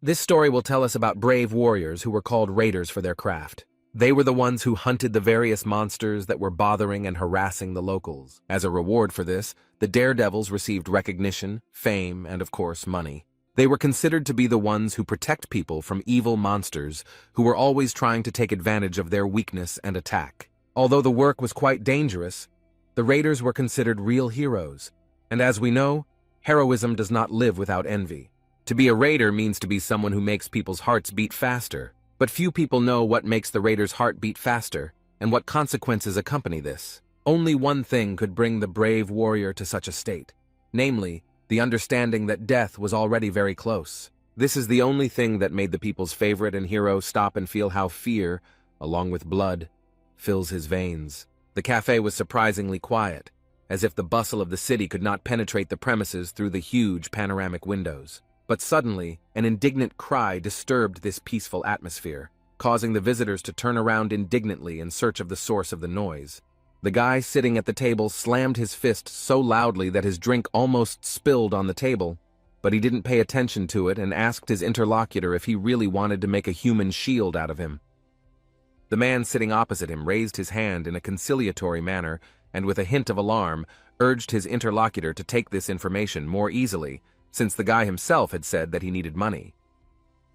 This story will tell us about brave warriors who were called raiders for their craft. They were the ones who hunted the various monsters that were bothering and harassing the locals. As a reward for this, the daredevils received recognition, fame, and of course, money. They were considered to be the ones who protect people from evil monsters who were always trying to take advantage of their weakness and attack. Although the work was quite dangerous, the raiders were considered real heroes. And as we know, heroism does not live without envy. To be a raider means to be someone who makes people's hearts beat faster. But few people know what makes the raider's heart beat faster and what consequences accompany this. Only one thing could bring the brave warrior to such a state, namely, the understanding that death was already very close. This is the only thing that made the people's favorite and hero stop and feel how fear, along with blood, fills his veins. The cafe was surprisingly quiet, as if the bustle of the city could not penetrate the premises through the huge panoramic windows. But suddenly, an indignant cry disturbed this peaceful atmosphere, causing the visitors to turn around indignantly in search of the source of the noise. The guy sitting at the table slammed his fist so loudly that his drink almost spilled on the table, but he didn't pay attention to it and asked his interlocutor if he really wanted to make a human shield out of him. The man sitting opposite him raised his hand in a conciliatory manner and with a hint of alarm urged his interlocutor to take this information more easily, since the guy himself had said that he needed money.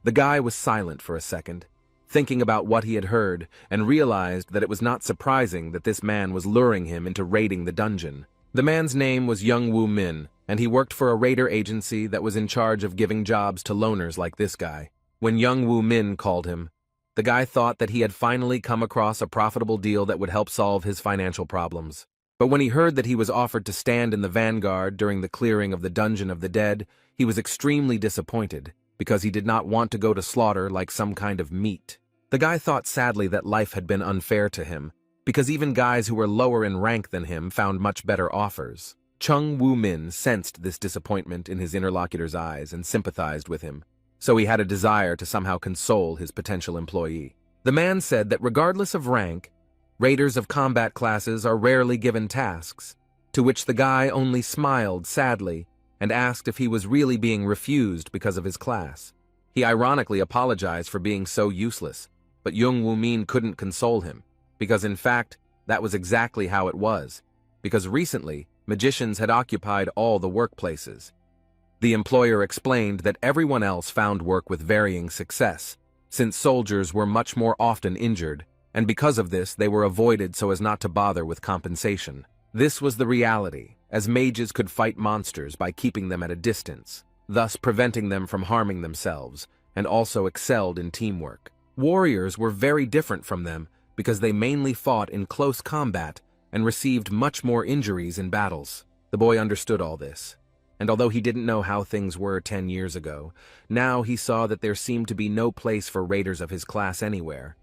The guy was silent for a second, thinking about what he had heard, and realized that it was not surprising that this man was luring him into raiding the dungeon. The man's name was Young Woo Min, and he worked for a raider agency that was in charge of giving jobs to loners like this guy. When Young Woo Min called him, the guy thought that he had finally come across a profitable deal that would help solve his financial problems. But when he heard that he was offered to stand in the vanguard during the clearing of the Dungeon of the Dead, he was extremely disappointed, because he did not want to go to slaughter like some kind of meat. The guy thought sadly that life had been unfair to him, because even guys who were lower in rank than him found much better offers. Chung Woo Min sensed this disappointment in his interlocutor's eyes and sympathized with him, so he had a desire to somehow console his potential employee. The man said that regardless of rank, raiders of combat classes are rarely given tasks, to which the guy only smiled sadly and asked if he was really being refused because of his class. He ironically apologized for being so useless, but Young Woo Min couldn't console him, because in fact, that was exactly how it was, because recently, magicians had occupied all the workplaces. The employer explained that everyone else found work with varying success, since soldiers were much more often injured, and because of this they were avoided so as not to bother with compensation. This was the reality, as mages could fight monsters by keeping them at a distance, thus preventing them from harming themselves, and also excelled in teamwork. Warriors were very different from them because they mainly fought in close combat and received much more injuries in battles. The boy understood all this, and although he didn't know how things were 10 years ago, now he saw that there seemed to be no place for raiders of his class anywhere.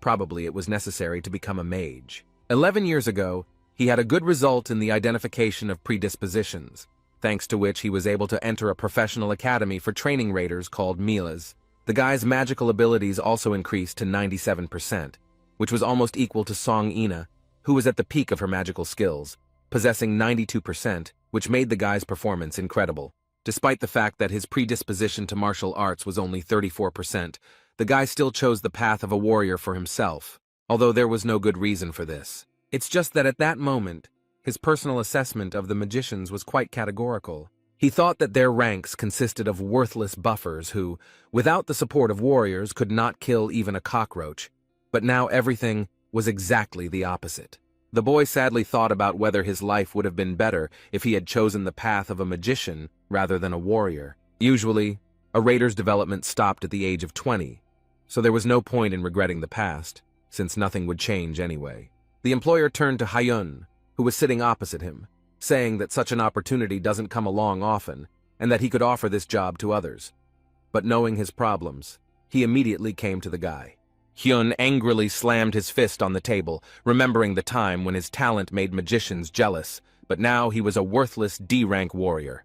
Probably it was necessary to become a mage. 11 years ago, he had a good result in the identification of predispositions, thanks to which he was able to enter a professional academy for training raiders called Milas. The guy's magical abilities also increased to 97%, which was almost equal to Song Ina, who was at the peak of her magical skills, possessing 92%, which made the guy's performance incredible. Despite the fact that his predisposition to martial arts was only 34%, the guy still chose the path of a warrior for himself, although there was no good reason for this. It's just that at that moment, his personal assessment of the magicians was quite categorical. He thought that their ranks consisted of worthless buffers who, without the support of warriors, could not kill even a cockroach. But now everything was exactly the opposite. The boy sadly thought about whether his life would have been better if he had chosen the path of a magician rather than a warrior. Usually, a raider's development stopped at the age of 20, so there was no point in regretting the past, since nothing would change anyway. The employer turned to Hyun, who was sitting opposite him, saying that such an opportunity doesn't come along often, and that he could offer this job to others. But knowing his problems, he immediately came to the guy. Hyun angrily slammed his fist on the table, remembering the time when his talent made magicians jealous, but now he was a worthless D-rank warrior.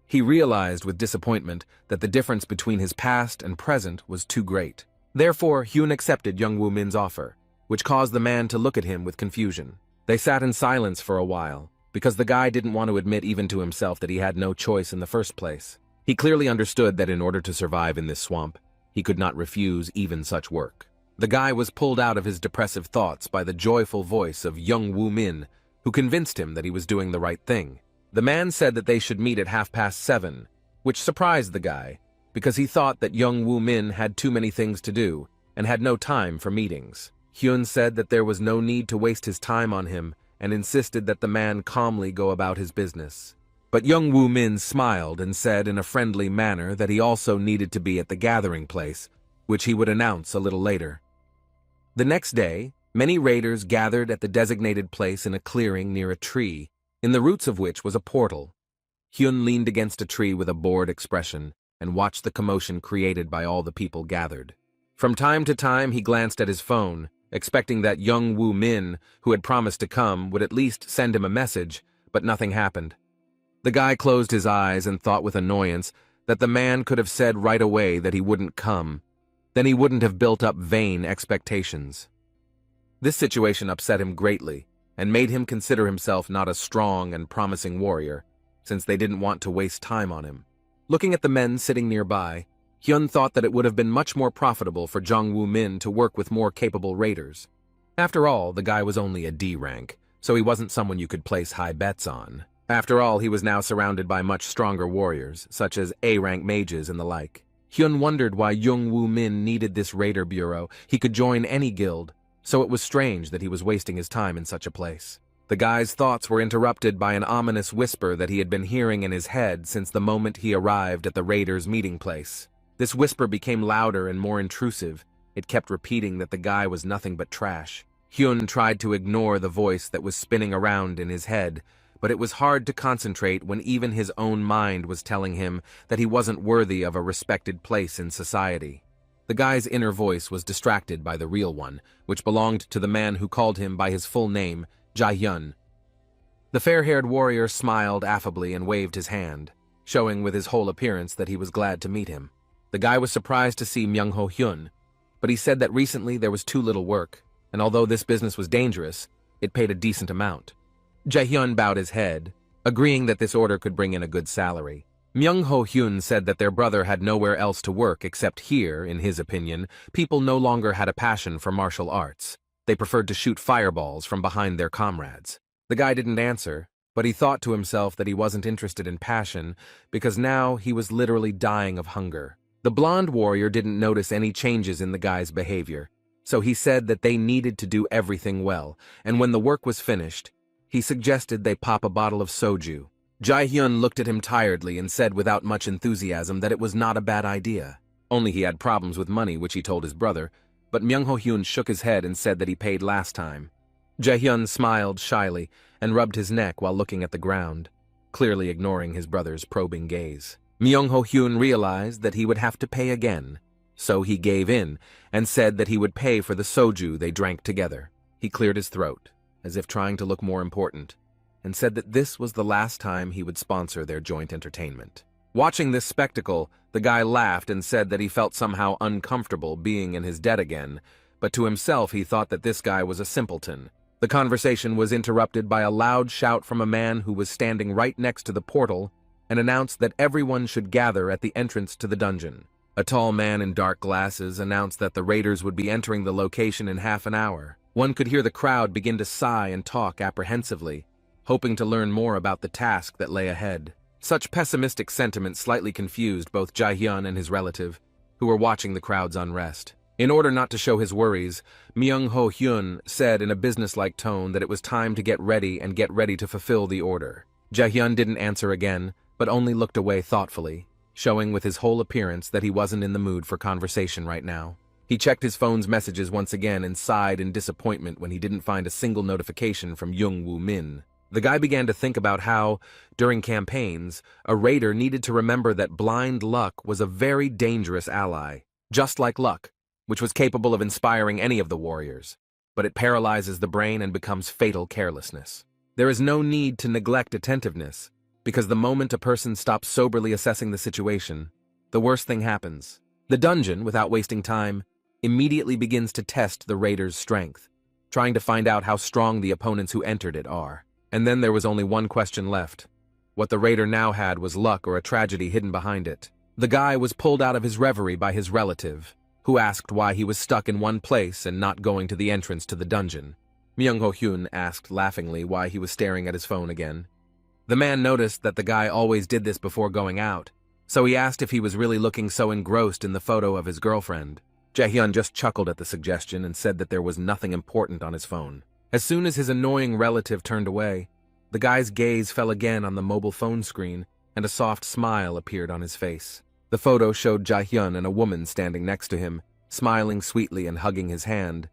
He realized with disappointment that the difference between his past and present was too great. Therefore, Hyun accepted Young Woo Min's offer, which caused the man to look at him with confusion. They sat in silence for a while, because the guy didn't want to admit even to himself that he had no choice in the first place. He clearly understood that in order to survive in this swamp, he could not refuse even such work. The guy was pulled out of his depressive thoughts by the joyful voice of young Woo Min, who convinced him that he was doing the right thing. The man said that they should meet at 7:30, which surprised the guy, because he thought that young Woo Min had too many things to do and had no time for meetings. Hyun said that there was no need to waste his time on him and insisted that the man calmly go about his business. But young Woo Min smiled and said in a friendly manner that he also needed to be at the gathering place, which he would announce a little later. The next day, many raiders gathered at the designated place in a clearing near a tree, in the roots of which was a portal. Hyun leaned against a tree with a bored expression and watched the commotion created by all the people gathered. From time to time, he glanced at his phone, expecting that young Woo Min, who had promised to come, would at least send him a message, but nothing happened. The guy closed his eyes and thought with annoyance that the man could have said right away that he wouldn't come. Then he wouldn't have built up vain expectations. This situation upset him greatly and made him consider himself not a strong and promising warrior, since they didn't want to waste time on him. Looking at the men sitting nearby, Hyun thought that it would have been much more profitable for Jung Woo Min to work with more capable raiders. After all, the guy was only a D rank, so he wasn't someone you could place high bets on. After all, he was now surrounded by much stronger warriors, such as A-rank mages and the like. Hyun wondered why Jung Woo Min needed this raider bureau. He could join any guild, so it was strange that he was wasting his time in such a place. The guy's thoughts were interrupted by an ominous whisper that he had been hearing in his head since the moment he arrived at the raiders' meeting place. This whisper became louder and more intrusive. It kept repeating that the guy was nothing but trash. Hyun tried to ignore the voice that was spinning around in his head, but it was hard to concentrate when even his own mind was telling him that he wasn't worthy of a respected place in society. The guy's inner voice was distracted by the real one, which belonged to the man who called him by his full name, Jae-hyun. The fair-haired warrior smiled affably and waved his hand, showing with his whole appearance that he was glad to meet him. The guy was surprised to see Myung-ho Hyun, but he said that recently there was too little work, and although this business was dangerous, it paid a decent amount. Jae-hyun bowed his head, agreeing that this order could bring in a good salary. Myung-ho Hyun said that their brother had nowhere else to work except here, in his opinion, people no longer had a passion for martial arts. They preferred to shoot fireballs from behind their comrades. The guy didn't answer, but he thought to himself that he wasn't interested in passion because now he was literally dying of hunger. The blonde warrior didn't notice any changes in the guy's behavior, so he said that they needed to do everything well, and when the work was finished, he suggested they pop a bottle of soju. Jae-hyun looked at him tiredly and said without much enthusiasm that it was not a bad idea. Only he had problems with money, which he told his brother, but Myung-ho Hyun shook his head and said that he paid last time. Jae-hyun smiled shyly and rubbed his neck while looking at the ground, clearly ignoring his brother's probing gaze. Myung-ho Hyun realized that he would have to pay again, so he gave in and said that he would pay for the soju they drank together. He cleared his throat, as if trying to look more important, and said that this was the last time he would sponsor their joint entertainment. Watching this spectacle, the guy laughed and said that he felt somehow uncomfortable being in his debt again, but to himself he thought that this guy was a simpleton. The conversation was interrupted by a loud shout from a man who was standing right next to the portal and announced that everyone should gather at the entrance to the dungeon. A tall man in dark glasses announced that the raiders would be entering the location in half an hour. One could hear the crowd begin to sigh and talk apprehensively, hoping to learn more about the task that lay ahead. Such pessimistic sentiment slightly confused both Jae-hyun and his relative, who were watching the crowd's unrest. In order not to show his worries, Myung-ho Hyun said in a businesslike tone that it was time to get ready to fulfill the order. Jae-hyun didn't answer again, but only looked away thoughtfully, showing with his whole appearance that he wasn't in the mood for conversation right now. He checked his phone's messages once again and sighed in disappointment when he didn't find a single notification from Jung Woo Min. The guy began to think about how, during campaigns, a raider needed to remember that blind luck was a very dangerous ally, just like luck, which was capable of inspiring any of the warriors, but it paralyzes the brain and becomes fatal carelessness. There is no need to neglect attentiveness, because the moment a person stops soberly assessing the situation, the worst thing happens. The dungeon, without wasting time, immediately begins to test the raiders' strength, trying to find out how strong the opponents who entered it are. And then there was only one question left. What the raider now had was luck or a tragedy hidden behind it. The guy was pulled out of his reverie by his relative, who asked why he was stuck in one place and not going to the entrance to the dungeon. Myung-ho-hyun asked laughingly why he was staring at his phone again. The man noticed that the guy always did this before going out, so he asked if he was really looking so engrossed in the photo of his girlfriend. Jae-hyun just chuckled at the suggestion and said that there was nothing important on his phone. As soon as his annoying relative turned away, the guy's gaze fell again on the mobile phone screen, and a soft smile appeared on his face. The photo showed Jae-hyun and a woman standing next to him, smiling sweetly and hugging his hand.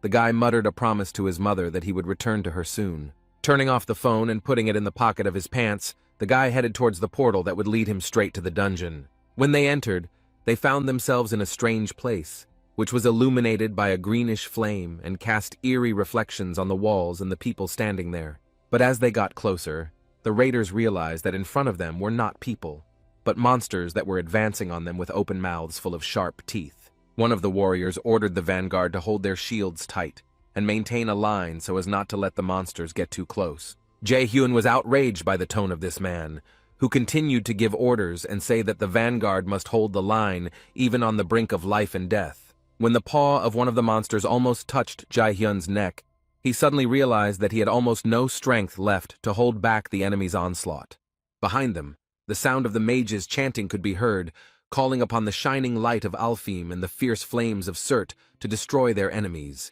The guy muttered a promise to his mother that he would return to her soon. Turning off the phone and putting it in the pocket of his pants, the guy headed towards the portal that would lead him straight to the dungeon. When they entered, they found themselves in a strange place, which was illuminated by a greenish flame and cast eerie reflections on the walls and the people standing there. But as they got closer, the raiders realized that in front of them were not people, but monsters that were advancing on them with open mouths full of sharp teeth. One of the warriors ordered the vanguard to hold their shields tight and maintain a line so as not to let the monsters get too close. Jae-hyun was outraged by the tone of this man, who continued to give orders and say that the vanguard must hold the line even on the brink of life and death. When the paw of one of the monsters almost touched Jae-hyun's neck, he suddenly realized that he had almost no strength left to hold back the enemy's onslaught. Behind them, the sound of the mages chanting could be heard, calling upon the shining light of Alfheim and the fierce flames of Surt to destroy their enemies.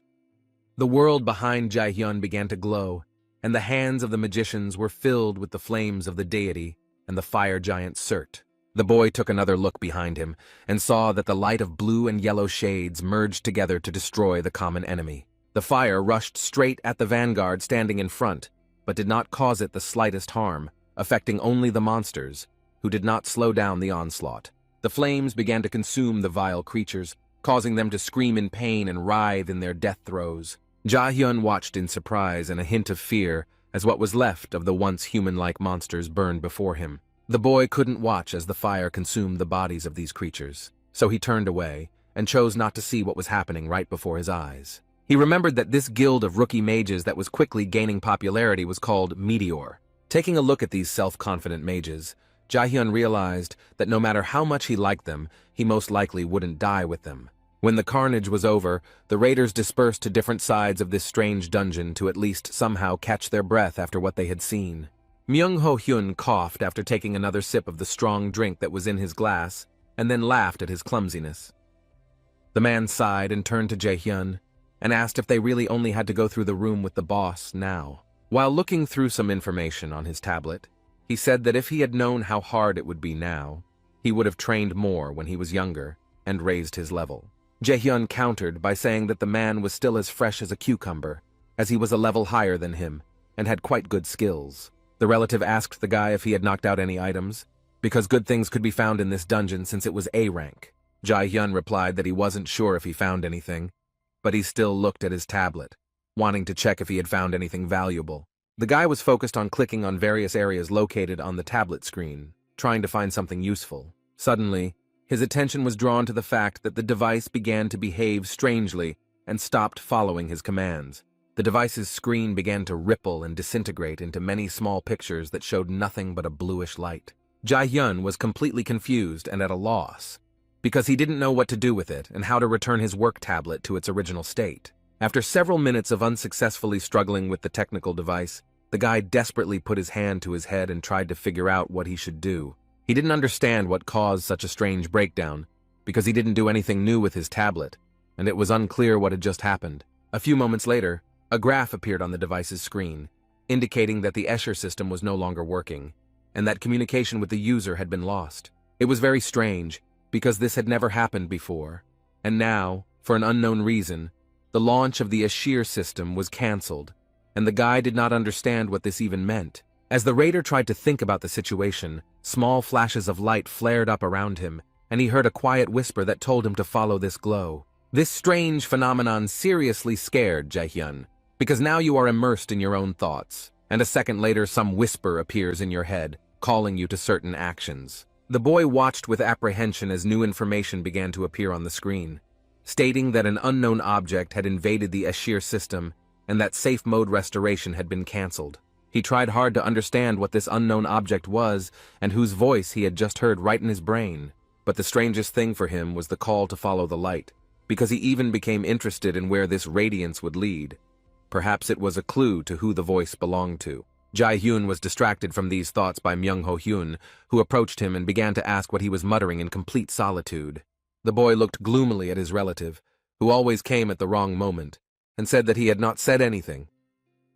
The world behind Jae-hyun began to glow, and the hands of the magicians were filled with the flames of the deity and the fire giant Surt. The boy took another look behind him and saw that the light of blue and yellow shades merged together to destroy the common enemy. The fire rushed straight at the vanguard standing in front, but did not cause it the slightest harm, affecting only the monsters, who did not slow down the onslaught. The flames began to consume the vile creatures, causing them to scream in pain and writhe in their death throes. Jae-hyun watched in surprise and a hint of fear as what was left of the once human-like monsters burned before him. The boy couldn't watch as the fire consumed the bodies of these creatures, so he turned away and chose not to see what was happening right before his eyes. He remembered that this guild of rookie mages that was quickly gaining popularity was called Meteor. Taking a look at these self-confident mages, Jae-hyun realized that no matter how much he liked them, he most likely wouldn't die with them. When the carnage was over, the raiders dispersed to different sides of this strange dungeon to at least somehow catch their breath after what they had seen. Myung-ho-hyun coughed after taking another sip of the strong drink that was in his glass, and then laughed at his clumsiness. The man sighed and turned to Jae-hyun, and asked if they really only had to go through the room with the boss now. While looking through some information on his tablet, he said that if he had known how hard it would be now, he would have trained more when he was younger and raised his level. Jae-hyun countered by saying that the man was still as fresh as a cucumber, as he was a level higher than him and had quite good skills. The relative asked the guy if he had knocked out any items, because good things could be found in this dungeon since it was A rank. Jae-hyun replied that he wasn't sure if he found anything, but he still looked at his tablet, wanting to check if he had found anything valuable. The guy was focused on clicking on various areas located on the tablet screen, trying to find something useful. Suddenly, his attention was drawn to the fact that the device began to behave strangely and stopped following his commands. The device's screen began to ripple and disintegrate into many small pictures that showed nothing but a bluish light. Jae-hyun was completely confused and at a loss, because he didn't know what to do with it and how to return his work tablet to its original state. After several minutes of unsuccessfully struggling with the technical device, the guy desperately put his hand to his head and tried to figure out what he should do. He didn't understand what caused such a strange breakdown, because he didn't do anything new with his tablet, and it was unclear what had just happened. A few moments later, a graph appeared on the device's screen, indicating that the Escher system was no longer working, and that communication with the user had been lost. It was very strange, because this had never happened before, and now, for an unknown reason, the launch of the Escher system was cancelled, and the guy did not understand what this even meant. As the raider tried to think about the situation, small flashes of light flared up around him, and he heard a quiet whisper that told him to follow this glow. This strange phenomenon seriously scared Jae-hyun, because now you are immersed in your own thoughts, and a second later some whisper appears in your head, calling you to certain actions. The boy watched with apprehension as new information began to appear on the screen, stating that an unknown object had invaded the Escher system and that safe mode restoration had been cancelled. He He tried hard to understand what this unknown object was and whose voice he had just heard right in his brain. But the strangest thing for him was the call to follow the light, because he even became interested in where this radiance would lead. Perhaps it was a clue to who the voice belonged to. Jae-hyun was distracted from these thoughts by Myung-ho-hyun, who approached him and began to ask what he was muttering in complete solitude. The boy looked gloomily at his relative, who always came at the wrong moment, and said that he had not said anything.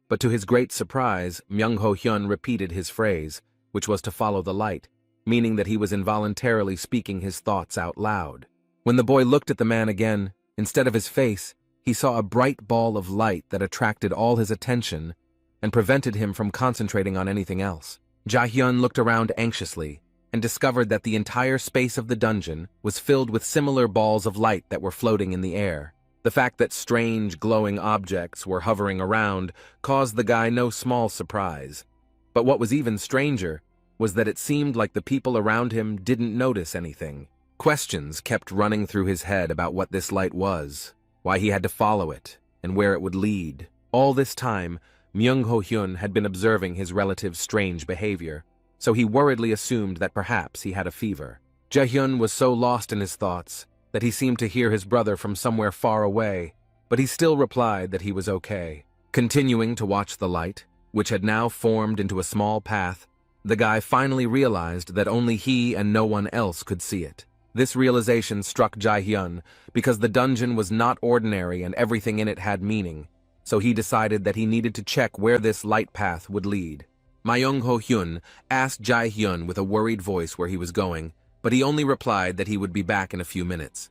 But to his great surprise, Myung-ho-hyun repeated his phrase, which was to follow the light, meaning that he was involuntarily speaking his thoughts out loud. When the boy looked at the man again, instead of his face, he saw a bright ball of light that attracted all his attention and prevented him from concentrating on anything else. Jae-hyun looked around anxiously and discovered that the entire space of the dungeon was filled with similar balls of light that were floating in the air. The fact that strange, glowing objects were hovering around caused the guy no small surprise. But what was even stranger was that it seemed like the people around him didn't notice anything. Questions kept running through his head about what this light was, why he had to follow it, and where it would lead. All this time, Myung-ho-hyun had been observing his relative's strange behavior, so he worriedly assumed that perhaps he had a fever. Jae-hyun was so lost in his thoughts that he seemed to hear his brother from somewhere far away, but he still replied that he was okay. Continuing to watch the light, which had now formed into a small path, the guy finally realized that only he and no one else could see it. This realization struck Jae-hyun because the dungeon was not ordinary and everything in it had meaning, so he decided that he needed to check where this light path would lead. Myung-ho-hyun asked Jae-hyun with a worried voice where he was going, but he only replied that he would be back in a few minutes.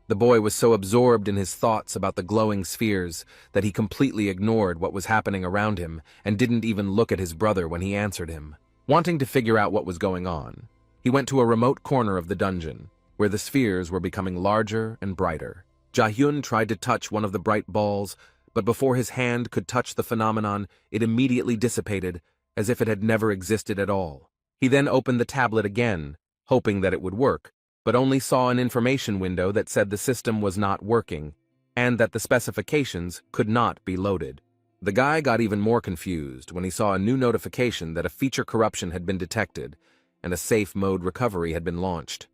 The boy was so absorbed in his thoughts about the glowing spheres that he completely ignored what was happening around him and didn't even look at his brother when he answered him. Wanting to figure out what was going on, he went to a remote corner of the dungeon, where the spheres were becoming larger and brighter. Jae-hyun tried to touch one of the bright balls, but before his hand could touch the phenomenon, it immediately dissipated, as if it had never existed at all. He then opened the tablet again, hoping that it would work, but only saw an information window that said the system was not working, and that the specifications could not be loaded. The guy got even more confused when he saw a new notification that a feature corruption had been detected, and a safe mode recovery had been launched.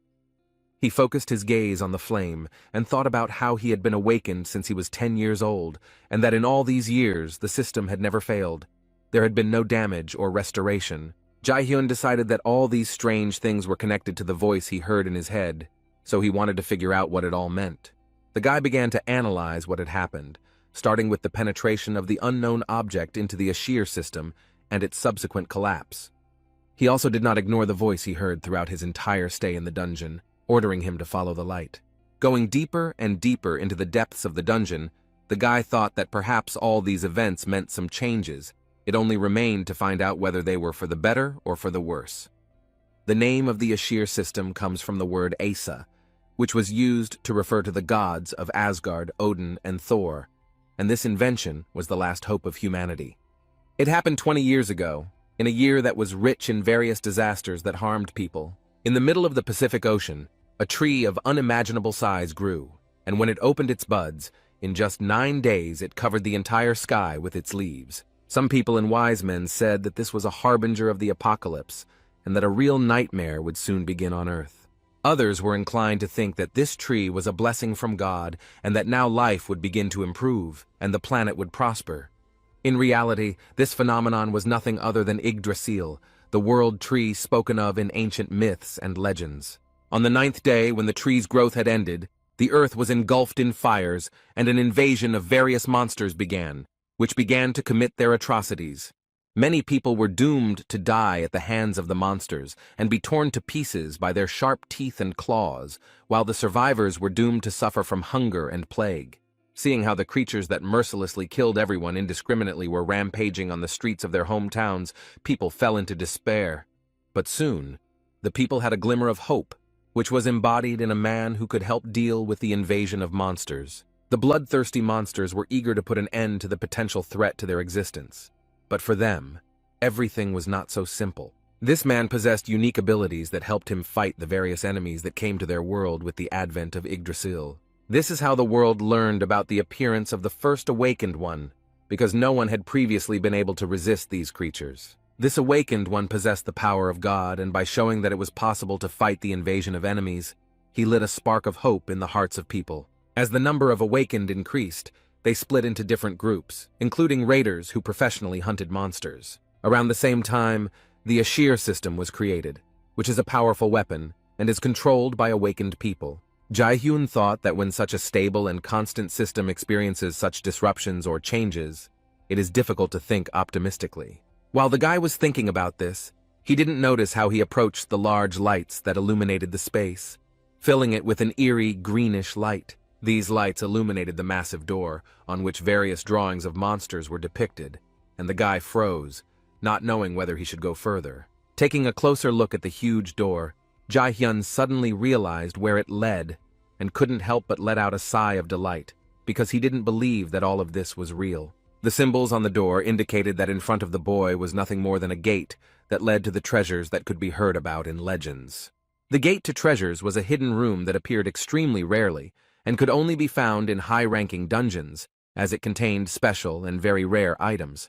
He focused his gaze on the flame and thought about how he had been awakened since he was 10 years old, and that in all these years the system had never failed. There had been no damage or restoration. Jae-hyun decided that all these strange things were connected to the voice he heard in his head, so he wanted to figure out what it all meant. The guy began to analyze what had happened, starting with the penetration of the unknown object into the Ashir system and its subsequent collapse. He also did not ignore the voice he heard throughout his entire stay in the dungeon, ordering him to follow the light. Going deeper and deeper into the depths of the dungeon, the guy thought that perhaps all these events meant some changes. It only remained to find out whether they were for the better or for the worse. The name of the Ashir system comes from the word Asa, which was used to refer to the gods of Asgard, Odin, and Thor, and this invention was the last hope of humanity. It happened 20 years ago, in a year that was rich in various disasters that harmed people. In the middle of the Pacific Ocean, a tree of unimaginable size grew, and when it opened its buds, in just 9 days it covered the entire sky with its leaves. Some people and wise men said that this was a harbinger of the apocalypse, and that a real nightmare would soon begin on Earth. Others were inclined to think that this tree was a blessing from God, and that now life would begin to improve, and the planet would prosper. In reality, this phenomenon was nothing other than Yggdrasil, the world tree spoken of in ancient myths and legends. On the 9th day, when the tree's growth had ended, the earth was engulfed in fires, and an invasion of various monsters began, which began to commit their atrocities. Many people were doomed to die at the hands of the monsters and be torn to pieces by their sharp teeth and claws, while the survivors were doomed to suffer from hunger and plague. Seeing how the creatures that mercilessly killed everyone indiscriminately were rampaging on the streets of their hometowns, people fell into despair. But soon, the people had a glimmer of hope, which was embodied in a man who could help deal with the invasion of monsters. The bloodthirsty monsters were eager to put an end to the potential threat to their existence. But for them, everything was not so simple. This man possessed unique abilities that helped him fight the various enemies that came to their world with the advent of Yggdrasil. This is how the world learned about the appearance of the first awakened one, because no one had previously been able to resist these creatures. This awakened one possessed the power of God, and by showing that it was possible to fight the invasion of enemies, he lit a spark of hope in the hearts of people. As the number of awakened increased, they split into different groups, including raiders who professionally hunted monsters. Around the same time, the Asura system was created, which is a powerful weapon and is controlled by awakened people. Jae-hyun thought that when such a stable and constant system experiences such disruptions or changes, it is difficult to think optimistically. While the guy was thinking about this, he didn't notice how he approached the large lights that illuminated the space, filling it with an eerie greenish light. These lights illuminated the massive door, on which various drawings of monsters were depicted, and the guy froze, not knowing whether he should go further. Taking a closer look at the huge door, Jae-hyun suddenly realized where it led, and couldn't help but let out a sigh of delight, because he didn't believe that all of this was real. The symbols on the door indicated that in front of the boy was nothing more than a gate that led to the treasures that could be heard about in legends. The gate to treasures was a hidden room that appeared extremely rarely and could only be found in high-ranking dungeons, as it contained special and very rare items.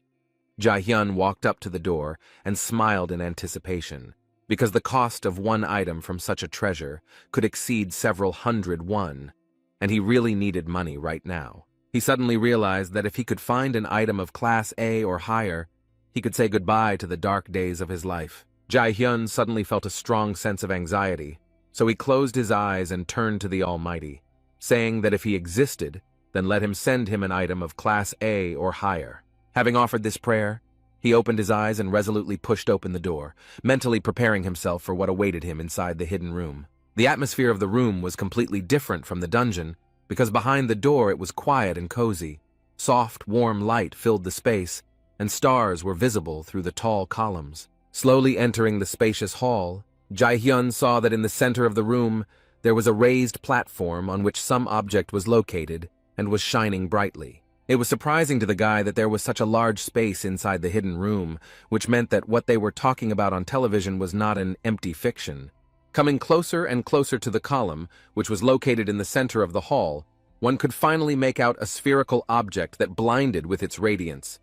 Jae-hyun walked up to the door and smiled in anticipation, because the cost of one item from such a treasure could exceed several hundred won, and he really needed money right now. He suddenly realized that if he could find an item of Class A or higher, he could say goodbye to the dark days of his life. Jae-hyun suddenly felt a strong sense of anxiety, so he closed his eyes and turned to the Almighty, saying that if he existed, then let him send him an item of Class A or higher. Having offered this prayer, he opened his eyes and resolutely pushed open the door, mentally preparing himself for what awaited him inside the hidden room. The atmosphere of the room was completely different from the dungeon, because behind the door it was quiet and cozy. Soft, warm light filled the space, and stars were visible through the tall columns. Slowly entering the spacious hall, Jae-hyun saw that in the center of the room there was a raised platform on which some object was located and was shining brightly. It was surprising to the guy that there was such a large space inside the hidden room, which meant that what they were talking about on television was not an empty fiction. Coming closer and closer to the column, which was located in the center of the hall, one could finally make out a spherical object that blinded with its radiance.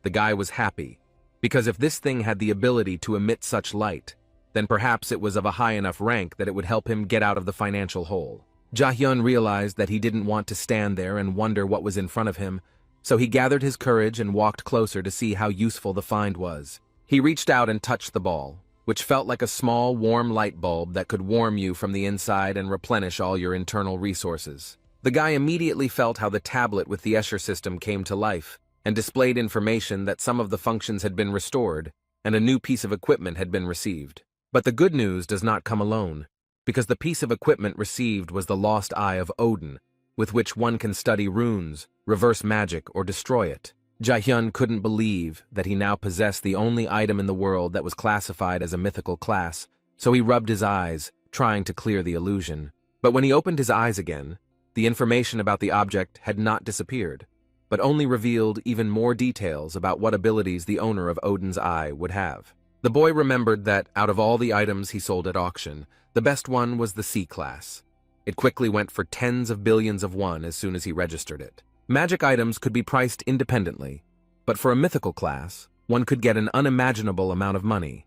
The guy was happy, because if this thing had the ability to emit such light, then perhaps it was of a high enough rank that it would help him get out of the financial hole. Jae-hyun realized that he didn't want to stand there and wonder what was in front of him, so he gathered his courage and walked closer to see how useful the find was. He reached out and touched the ball, which felt like a small, warm light bulb that could warm you from the inside and replenish all your internal resources. The guy immediately felt how the tablet with the Escher system came to life, and displayed information that some of the functions had been restored, and a new piece of equipment had been received. But the good news does not come alone, because the piece of equipment received was the lost eye of Odin, with which one can study runes, reverse magic, or destroy it. Jae-hyun couldn't believe that he now possessed the only item in the world that was classified as a mythical class, so he rubbed his eyes, trying to clear the illusion. But when he opened his eyes again, the information about the object had not disappeared, but only revealed even more details about what abilities the owner of Odin's eye would have. The boy remembered that, out of all the items he sold at auction, the best one was the C-class. It quickly went for tens of billions of won as soon as he registered it. Magic items could be priced independently, but for a mythical class, one could get an unimaginable amount of money,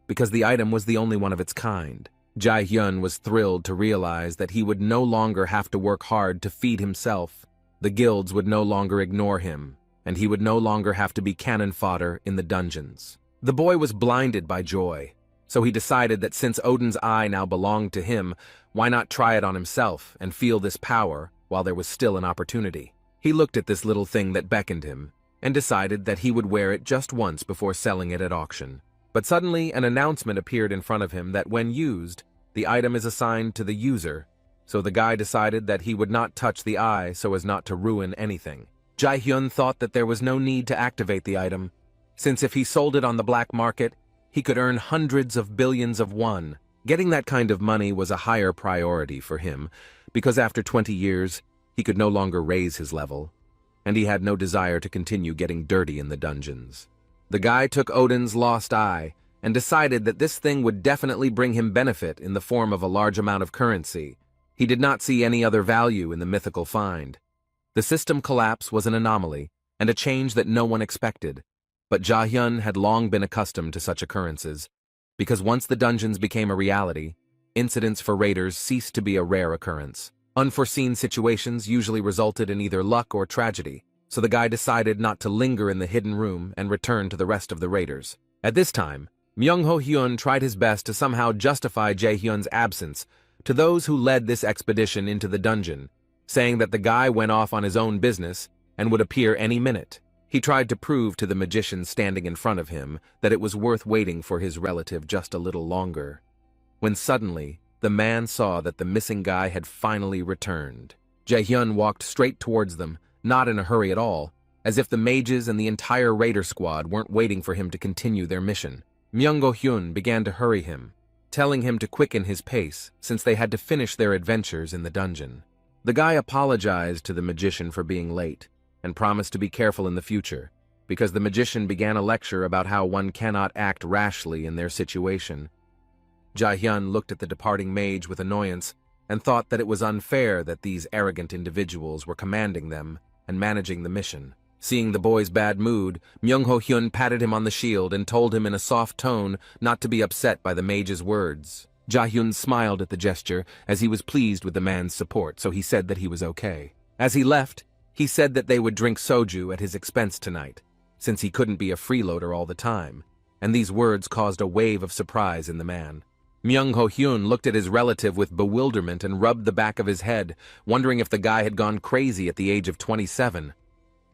because the item was the only one of its kind. Jae-hyun was thrilled to realize that he would no longer have to work hard to feed himself, the guilds would no longer ignore him, and he would no longer have to be cannon fodder in the dungeons. The boy was blinded by joy, so he decided that since Odin's eye now belonged to him, why not try it on himself and feel this power while there was still an opportunity. He looked at this little thing that beckoned him, and decided that he would wear it just once before selling it at auction. But suddenly an announcement appeared in front of him that when used, the item is assigned to the user, so the guy decided that he would not touch the eye so as not to ruin anything. Jae-hyun thought that there was no need to activate the item, since if he sold it on the black market, he could earn hundreds of billions of won. Getting that kind of money was a higher priority for him, because after 20 years, he could no longer raise his level, and he had no desire to continue getting dirty in the dungeons. The guy took Odin's lost eye and decided that this thing would definitely bring him benefit in the form of a large amount of currency. He did not see any other value in the mythical find. The system collapse was an anomaly, and a change that no one expected. But Jahyun had long been accustomed to such occurrences, because once the dungeons became a reality, incidents for raiders ceased to be a rare occurrence. Unforeseen situations usually resulted in either luck or tragedy, so the guy decided not to linger in the hidden room and return to the rest of the raiders. At this time, Myung-ho Hyun tried his best to somehow justify Jae-hyun's absence to those who led this expedition into the dungeon, saying that the guy went off on his own business and would appear any minute. He tried to prove to the magician standing in front of him that it was worth waiting for his relative just a little longer. When suddenly, the man saw that the missing guy had finally returned. Jae-hyun walked straight towards them, not in a hurry at all, as if the mages and the entire raider squad weren't waiting for him to continue their mission. Myung-ho Hyun began to hurry him, telling him to quicken his pace since they had to finish their adventures in the dungeon. The guy apologized to the magician for being late and promised to be careful in the future, because the magician began a lecture about how one cannot act rashly in their situation. Jae-hyun looked at the departing mage with annoyance and thought that it was unfair that these arrogant individuals were commanding them and managing the mission. Seeing the boy's bad mood, Myung-ho Hyun patted him on the shield and told him in a soft tone not to be upset by the mage's words. Jae-hyun smiled at the gesture as he was pleased with the man's support, so he said that he was okay. As he left, he said that they would drink soju at his expense tonight, since he couldn't be a freeloader all the time, and these words caused a wave of surprise in the man. Myung-ho Hyun looked at his relative with bewilderment and rubbed the back of his head, wondering if the guy had gone crazy at the age of 27.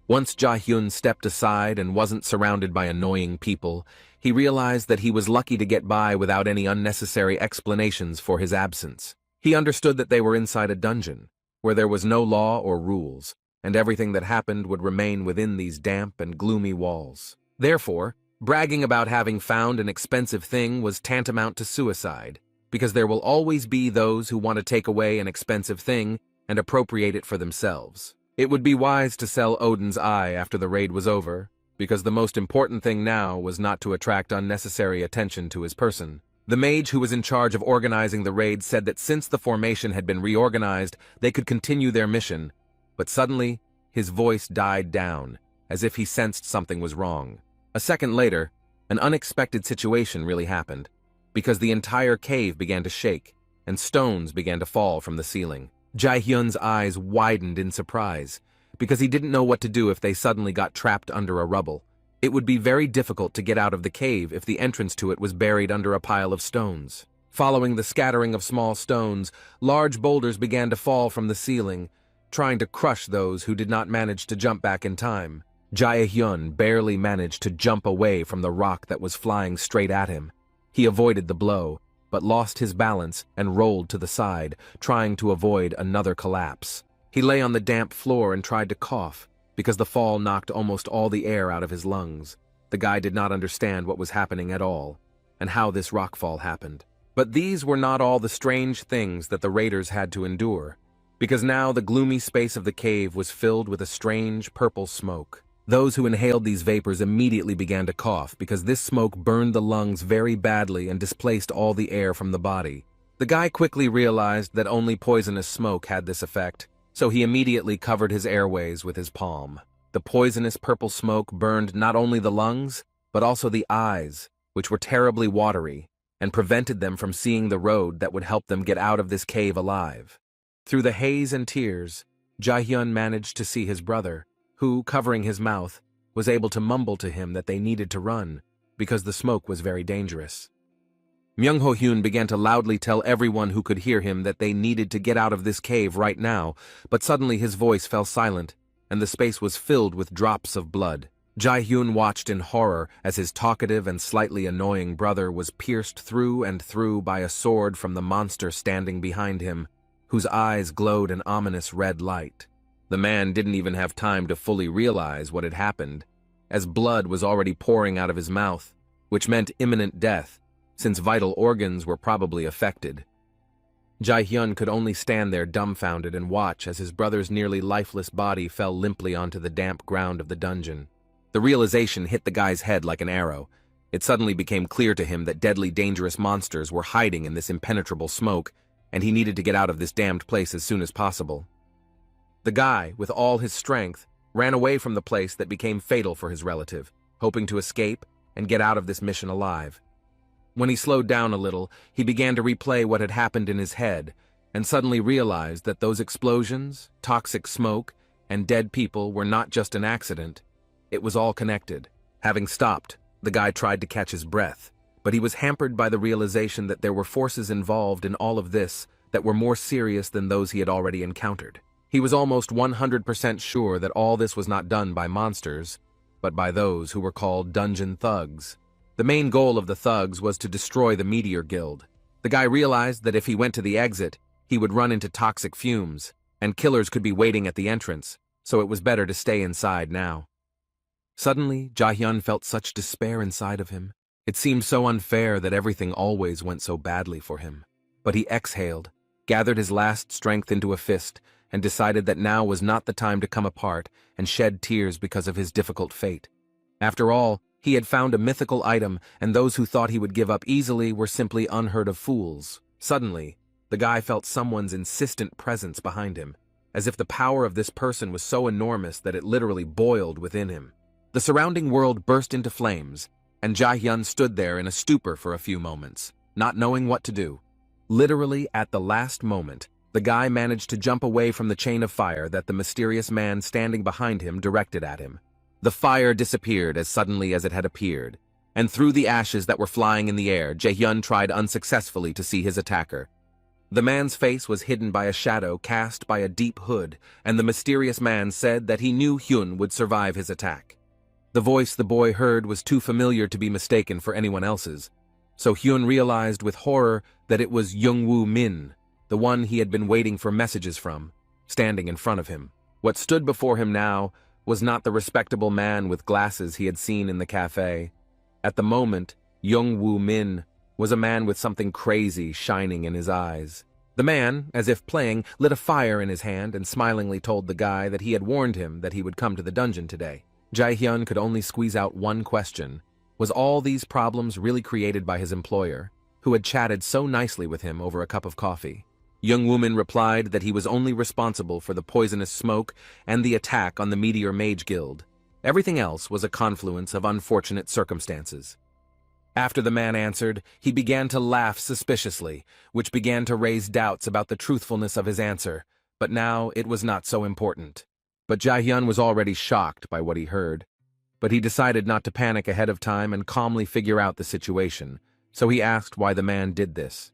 Once Jae-hyun stepped aside and wasn't surrounded by annoying people, he realized that he was lucky to get by without any unnecessary explanations for his absence. He understood that they were inside a dungeon, where there was no law or rules, and everything that happened would remain within these damp and gloomy walls. Therefore, bragging about having found an expensive thing was tantamount to suicide, because there will always be those who want to take away an expensive thing and appropriate it for themselves. It would be wise to sell Odin's eye after the raid was over, because the most important thing now was not to attract unnecessary attention to his person. The mage who was in charge of organizing the raid said that since the formation had been reorganized, they could continue their mission, but suddenly, his voice died down, as if he sensed something was wrong. A second later, an unexpected situation really happened, because the entire cave began to shake, and stones began to fall from the ceiling. Jae-hyun's eyes widened in surprise, because he didn't know what to do if they suddenly got trapped under a rubble. It would be very difficult to get out of the cave if the entrance to it was buried under a pile of stones. Following the scattering of small stones, large boulders began to fall from the ceiling, trying to crush those who did not manage to jump back in time. Jae-hyun barely managed to jump away from the rock that was flying straight at him. He avoided the blow, but lost his balance and rolled to the side, trying to avoid another collapse. He lay on the damp floor and tried to cough, because the fall knocked almost all the air out of his lungs. The guy did not understand what was happening at all, and how this rockfall happened. But these were not all the strange things that the raiders had to endure, because now the gloomy space of the cave was filled with a strange purple smoke. Those who inhaled these vapors immediately began to cough, because this smoke burned the lungs very badly and displaced all the air from the body. The guy quickly realized that only poisonous smoke had this effect, so he immediately covered his airways with his palm. The poisonous purple smoke burned not only the lungs, but also the eyes, which were terribly watery, and prevented them from seeing the road that would help them get out of this cave alive. Through the haze and tears, Jae-hyun managed to see his brother, who, covering his mouth, was able to mumble to him that they needed to run, because the smoke was very dangerous. Myung-ho Hyun began to loudly tell everyone who could hear him that they needed to get out of this cave right now, but suddenly his voice fell silent, and the space was filled with drops of blood. Jae-hyun watched in horror as his talkative and slightly annoying brother was pierced through and through by a sword from the monster standing behind him, whose eyes glowed an ominous red light. The man didn't even have time to fully realize what had happened, as blood was already pouring out of his mouth, which meant imminent death, since vital organs were probably affected. Jae-hyun could only stand there dumbfounded and watch as his brother's nearly lifeless body fell limply onto the damp ground of the dungeon. The realization hit the guy's head like an arrow. It suddenly became clear to him that deadly, dangerous monsters were hiding in this impenetrable smoke, and he needed to get out of this damned place as soon as possible. The guy, with all his strength, ran away from the place that became fatal for his relative, hoping to escape and get out of this mission alive. When he slowed down a little, he began to replay what had happened in his head, and suddenly realized that those explosions, toxic smoke, and dead people were not just an accident. It was all connected. Having stopped, the guy tried to catch his breath, but he was hampered by the realization that there were forces involved in all of this that were more serious than those he had already encountered. He was almost 100% sure that all this was not done by monsters, but by those who were called dungeon thugs. The main goal of the thugs was to destroy the Meteor Guild. The guy realized that if he went to the exit, he would run into toxic fumes, and killers could be waiting at the entrance, so it was better to stay inside now. Suddenly, Jaehyun felt such despair inside of him. It seemed so unfair that everything always went so badly for him. But he exhaled, gathered his last strength into a fist, and decided that now was not the time to come apart and shed tears because of his difficult fate. After all, he had found a mythical item, and those who thought he would give up easily were simply unheard of fools. Suddenly, the guy felt someone's insistent presence behind him, as if the power of this person was so enormous that it literally boiled within him. The surrounding world burst into flames, and Jaehyun stood there in a stupor for a few moments, not knowing what to do. Literally at the last moment, the guy managed to jump away from the chain of fire that the mysterious man standing behind him directed at him. The fire disappeared as suddenly as it had appeared, and through the ashes that were flying in the air, Jaehyun tried unsuccessfully to see his attacker. The man's face was hidden by a shadow cast by a deep hood, and the mysterious man said that he knew Hyun would survive his attack. The voice the boy heard was too familiar to be mistaken for anyone else's, so Hyun realized with horror that it was Youngwoo Min, the one he had been waiting for messages from, standing in front of him. What stood before him now was not the respectable man with glasses he had seen in the cafe. At the moment, Youngwoo Min was a man with something crazy shining in his eyes. The man, as if playing, lit a fire in his hand and smilingly told the guy that he had warned him that he would come to the dungeon today. Jaehyun could only squeeze out one question. Was all these problems really created by his employer, who had chatted so nicely with him over a cup of coffee? Youngwoo Min replied that he was only responsible for the poisonous smoke and the attack on the Meteor Mage Guild. Everything else was a confluence of unfortunate circumstances. After the man answered, he began to laugh suspiciously, which began to raise doubts about the truthfulness of his answer, but now it was not so important. But Jaehyun was already shocked by what he heard. But he decided not to panic ahead of time and calmly figure out the situation, so he asked why the man did this.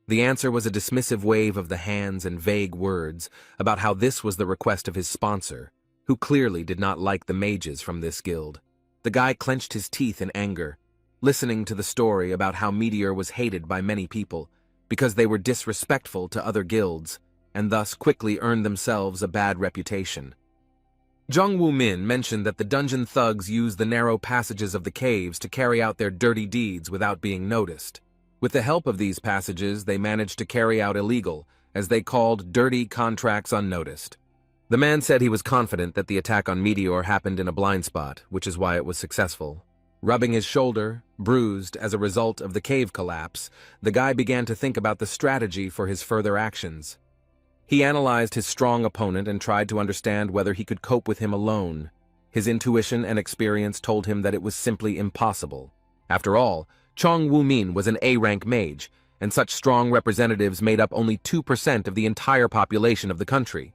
The answer was a dismissive wave of the hands and vague words about how this was the request of his sponsor, who clearly did not like the mages from this guild. The guy clenched his teeth in anger, listening to the story about how Meteor was hated by many people because they were disrespectful to other guilds and thus quickly earned themselves a bad reputation. Jungwoo Min mentioned that the dungeon thugs use the narrow passages of the caves to carry out their dirty deeds without being noticed. With the help of these passages, they managed to carry out illegal, as they called dirty contracts unnoticed. The man said he was confident that the attack on Meteor happened in a blind spot, which is why it was successful. Rubbing his shoulder, bruised as a result of the cave collapse, the guy began to think about the strategy for his further actions. He analyzed his strong opponent and tried to understand whether he could cope with him alone. His intuition and experience told him that it was simply impossible. After all, Jungwoo Min was an A-rank mage, and such strong representatives made up only 2% of the entire population of the country.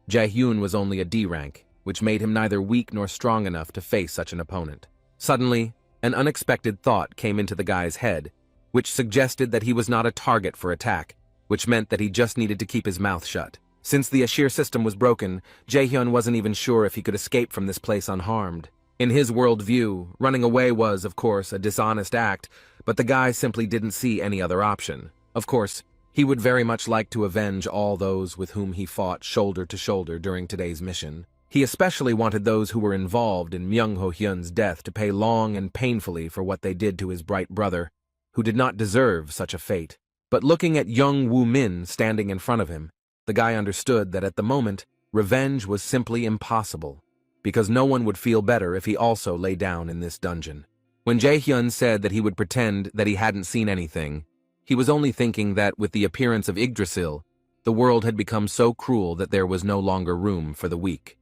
Jaehyun was only a D-rank, which made him neither weak nor strong enough to face such an opponent. Suddenly, an unexpected thought came into the guy's head, which suggested that he was not a target for attack, which meant that he just needed to keep his mouth shut. Since the Ashir system was broken, Jaehyun wasn't even sure if he could escape from this place unharmed. In his worldview, running away was, of course, a dishonest act, but the guy simply didn't see any other option. Of course, he would very much like to avenge all those with whom he fought shoulder to shoulder during today's mission. He especially wanted those who were involved in Myung-ho Hyun's death to pay long and painfully for what they did to his bright brother, who did not deserve such a fate. But looking at Youngwoo Min standing in front of him, the guy understood that at the moment, revenge was simply impossible, because no one would feel better if he also lay down in this dungeon. When Jaehyun said that he would pretend that he hadn't seen anything, he was only thinking that with the appearance of Yggdrasil, the world had become so cruel that there was no longer room for the weak.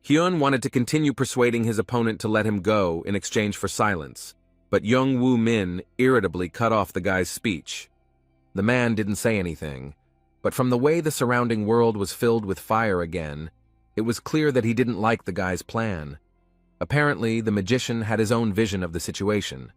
Hyun wanted to continue persuading his opponent to let him go in exchange for silence, but Young Woo Min irritably cut off the guy's speech. The man didn't say anything, but from the way the surrounding world was filled with fire again, it was clear that he didn't like the guy's plan. Apparently, the magician had his own vision of the situation.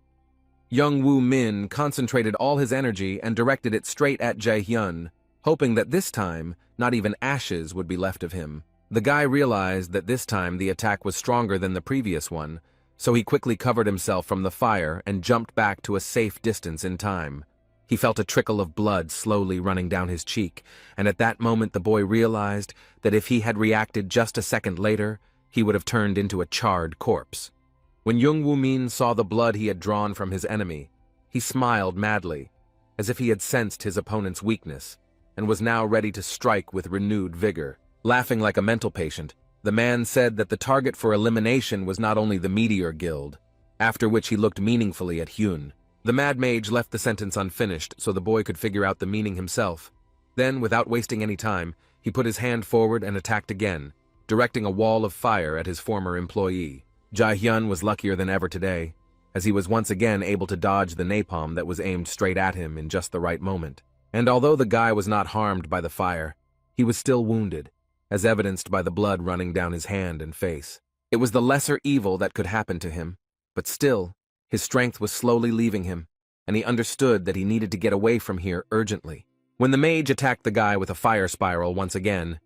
Young Woo Min concentrated all his energy and directed it straight at Jae-hyun, hoping that this time, not even ashes would be left of him. The guy realized that this time the attack was stronger than the previous one, so he quickly covered himself from the fire and jumped back to a safe distance in time. He felt a trickle of blood slowly running down his cheek, and at that moment the boy realized that if he had reacted just a second later, he would have turned into a charred corpse. When Young Woo Min saw the blood he had drawn from his enemy, he smiled madly, as if he had sensed his opponent's weakness, and was now ready to strike with renewed vigor. Laughing like a mental patient, the man said that the target for elimination was not only the Meteor Guild, after which he looked meaningfully at Hyun. The Mad Mage left the sentence unfinished so the boy could figure out the meaning himself. Then, without wasting any time, he put his hand forward and attacked again, directing a wall of fire at his former employee. Jae-hyun was luckier than ever today, as he was once again able to dodge the napalm that was aimed straight at him in just the right moment. And although the guy was not harmed by the fire, he was still wounded, as evidenced by the blood running down his hand and face. It was the lesser evil that could happen to him, but still, his strength was slowly leaving him, and he understood that he needed to get away from here urgently. When the mage attacked the guy with a fire spiral once again,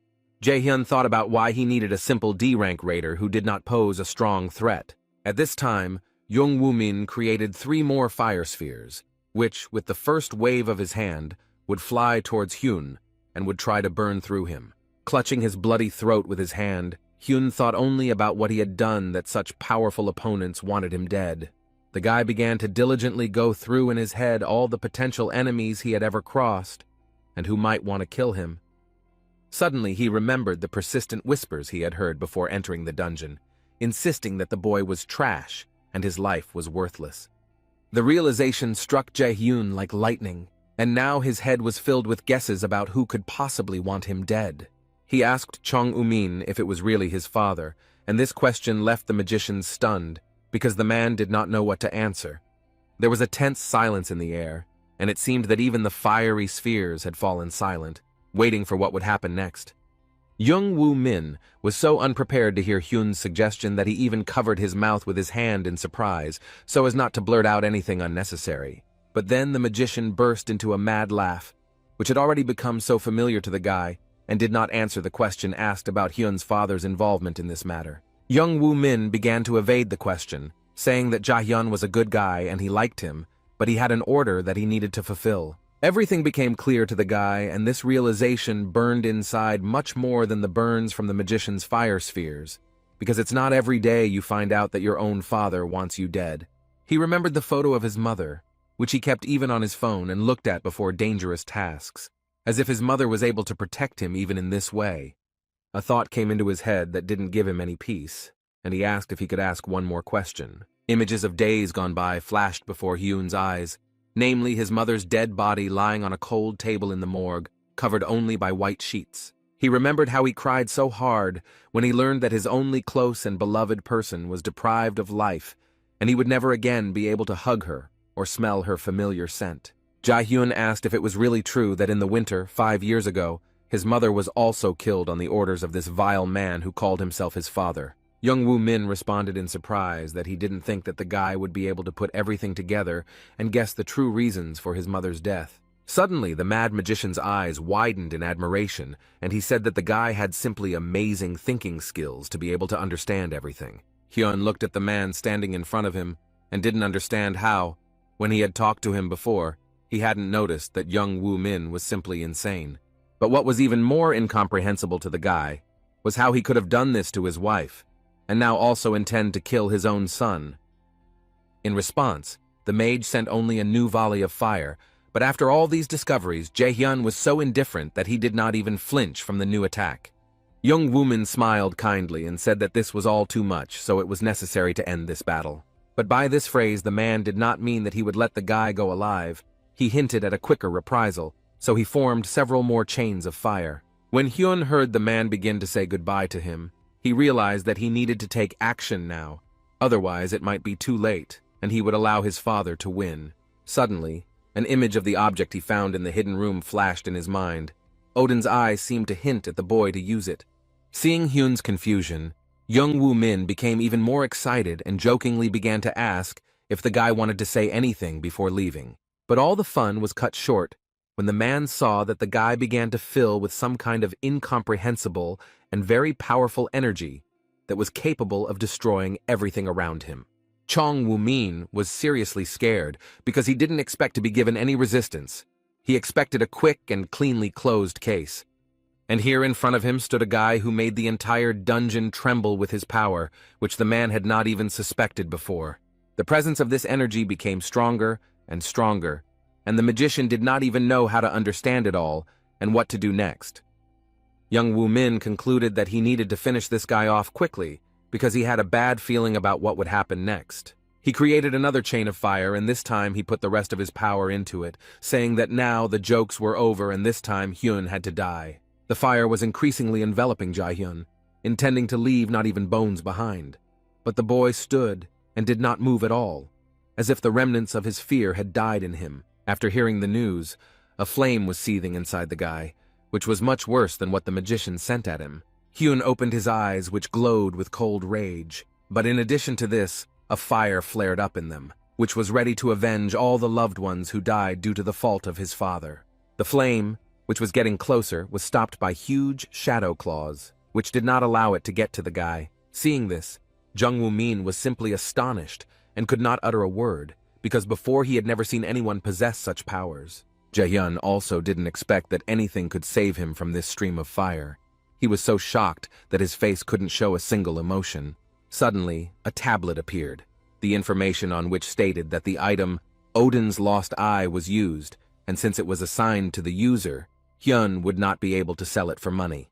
Jae-hyun thought about why he needed a simple D-rank raider who did not pose a strong threat. At this time, Young Woo Min created 3 more fire spheres, which, with the first wave of his hand, would fly towards Hyun and would try to burn through him. Clutching his bloody throat with his hand, Hyun thought only about what he had done that such powerful opponents wanted him dead. The guy began to diligently go through in his head all the potential enemies he had ever crossed, and who might want to kill him. Suddenly he remembered the persistent whispers he had heard before entering the dungeon, insisting that the boy was trash and his life was worthless. The realization struck Jae-hyun like lightning, and now his head was filled with guesses about who could possibly want him dead. He asked Chung Woo-min if it was really his father, and this question left the magician stunned, because the man did not know what to answer. There was a tense silence in the air, and it seemed that even the fiery spheres had fallen silent, waiting for what would happen next. Young Woo Min was so unprepared to hear Hyun's suggestion that he even covered his mouth with his hand in surprise, so as not to blurt out anything unnecessary. But then the magician burst into a mad laugh, which had already become so familiar to the guy, and did not answer the question asked about Hyun's father's involvement in this matter. Young Woo Min began to evade the question, saying that Jae-hyun was a good guy and he liked him, but he had an order that he needed to fulfill. Everything became clear to the guy, and this realization burned inside much more than the burns from the magician's fire spheres, because it's not every day you find out that your own father wants you dead. He remembered the photo of his mother, which he kept even on his phone and looked at before dangerous tasks, as if his mother was able to protect him even in this way. A thought came into his head that didn't give him any peace, and he asked if he could ask one more question. Images of days gone by flashed before Hyun's eyes, namely his mother's dead body lying on a cold table in the morgue, covered only by white sheets. He remembered how he cried so hard when he learned that his only close and beloved person was deprived of life, and he would never again be able to hug her or smell her familiar scent. Jae-hyun asked if it was really true that in the winter, 5 years ago, his mother was also killed on the orders of this vile man who called himself his father. Young Woo Min responded in surprise that he didn't think that the guy would be able to put everything together and guess the true reasons for his mother's death. Suddenly, the mad magician's eyes widened in admiration, and he said that the guy had simply amazing thinking skills to be able to understand everything. Hyun looked at the man standing in front of him and didn't understand how, when he had talked to him before, he hadn't noticed that young Woo Min was simply insane. But what was even more incomprehensible to the guy was how he could have done this to his wife, and now also intend to kill his own son. In response, the mage sent only a new volley of fire, but after all these discoveries, Jae-hyun was so indifferent that he did not even flinch from the new attack. Young Woo Min smiled kindly and said that this was all too much, so it was necessary to end this battle. But by this phrase, the man did not mean that he would let the guy go alive. He hinted at a quicker reprisal, so he formed several more chains of fire. When Hyun heard the man begin to say goodbye to him, He realized that he needed to take action now, otherwise it might be too late, and he would allow his father to win. Suddenly, an image of the object he found in the hidden room flashed in his mind. Odin's eyes seemed to hint at the boy to use it. Seeing Hyun's confusion, young Woo Min became even more excited and jokingly began to ask if the guy wanted to say anything before leaving. But all the fun was cut short when the man saw that the guy began to fill with some kind of incomprehensible and very powerful energy that was capable of destroying everything around him. Chong Woo Min was seriously scared because he didn't expect to be given any resistance. He expected a quick and cleanly closed case. And here in front of him stood a guy who made the entire dungeon tremble with his power, which the man had not even suspected before. The presence of this energy became stronger and stronger, and the magician did not even know how to understand it all and what to do next. Young Woo Min concluded that he needed to finish this guy off quickly because he had a bad feeling about what would happen next. He created another chain of fire, and this time he put the rest of his power into it, saying that now the jokes were over and this time Hyun had to die. The fire was increasingly enveloping Jae-hyun, intending to leave not even bones behind. But the boy stood and did not move at all, as if the remnants of his fear had died in him. After hearing the news, a flame was seething inside the guy, which was much worse than what the magician sent at him. Hyun opened his eyes, which glowed with cold rage. But in addition to this, a fire flared up in them, which was ready to avenge all the loved ones who died due to the fault of his father. The flame, which was getting closer, was stopped by huge shadow claws, which did not allow it to get to the guy. Seeing this, Jung Woo Min was simply astonished and could not utter a word, because before he had never seen anyone possess such powers. Jae-hyun also didn't expect that anything could save him from this stream of fire. He was so shocked that his face couldn't show a single emotion. Suddenly, a tablet appeared, the information on which stated that the item Odin's Lost Eye was used, and since it was assigned to the user, Hyun would not be able to sell it for money.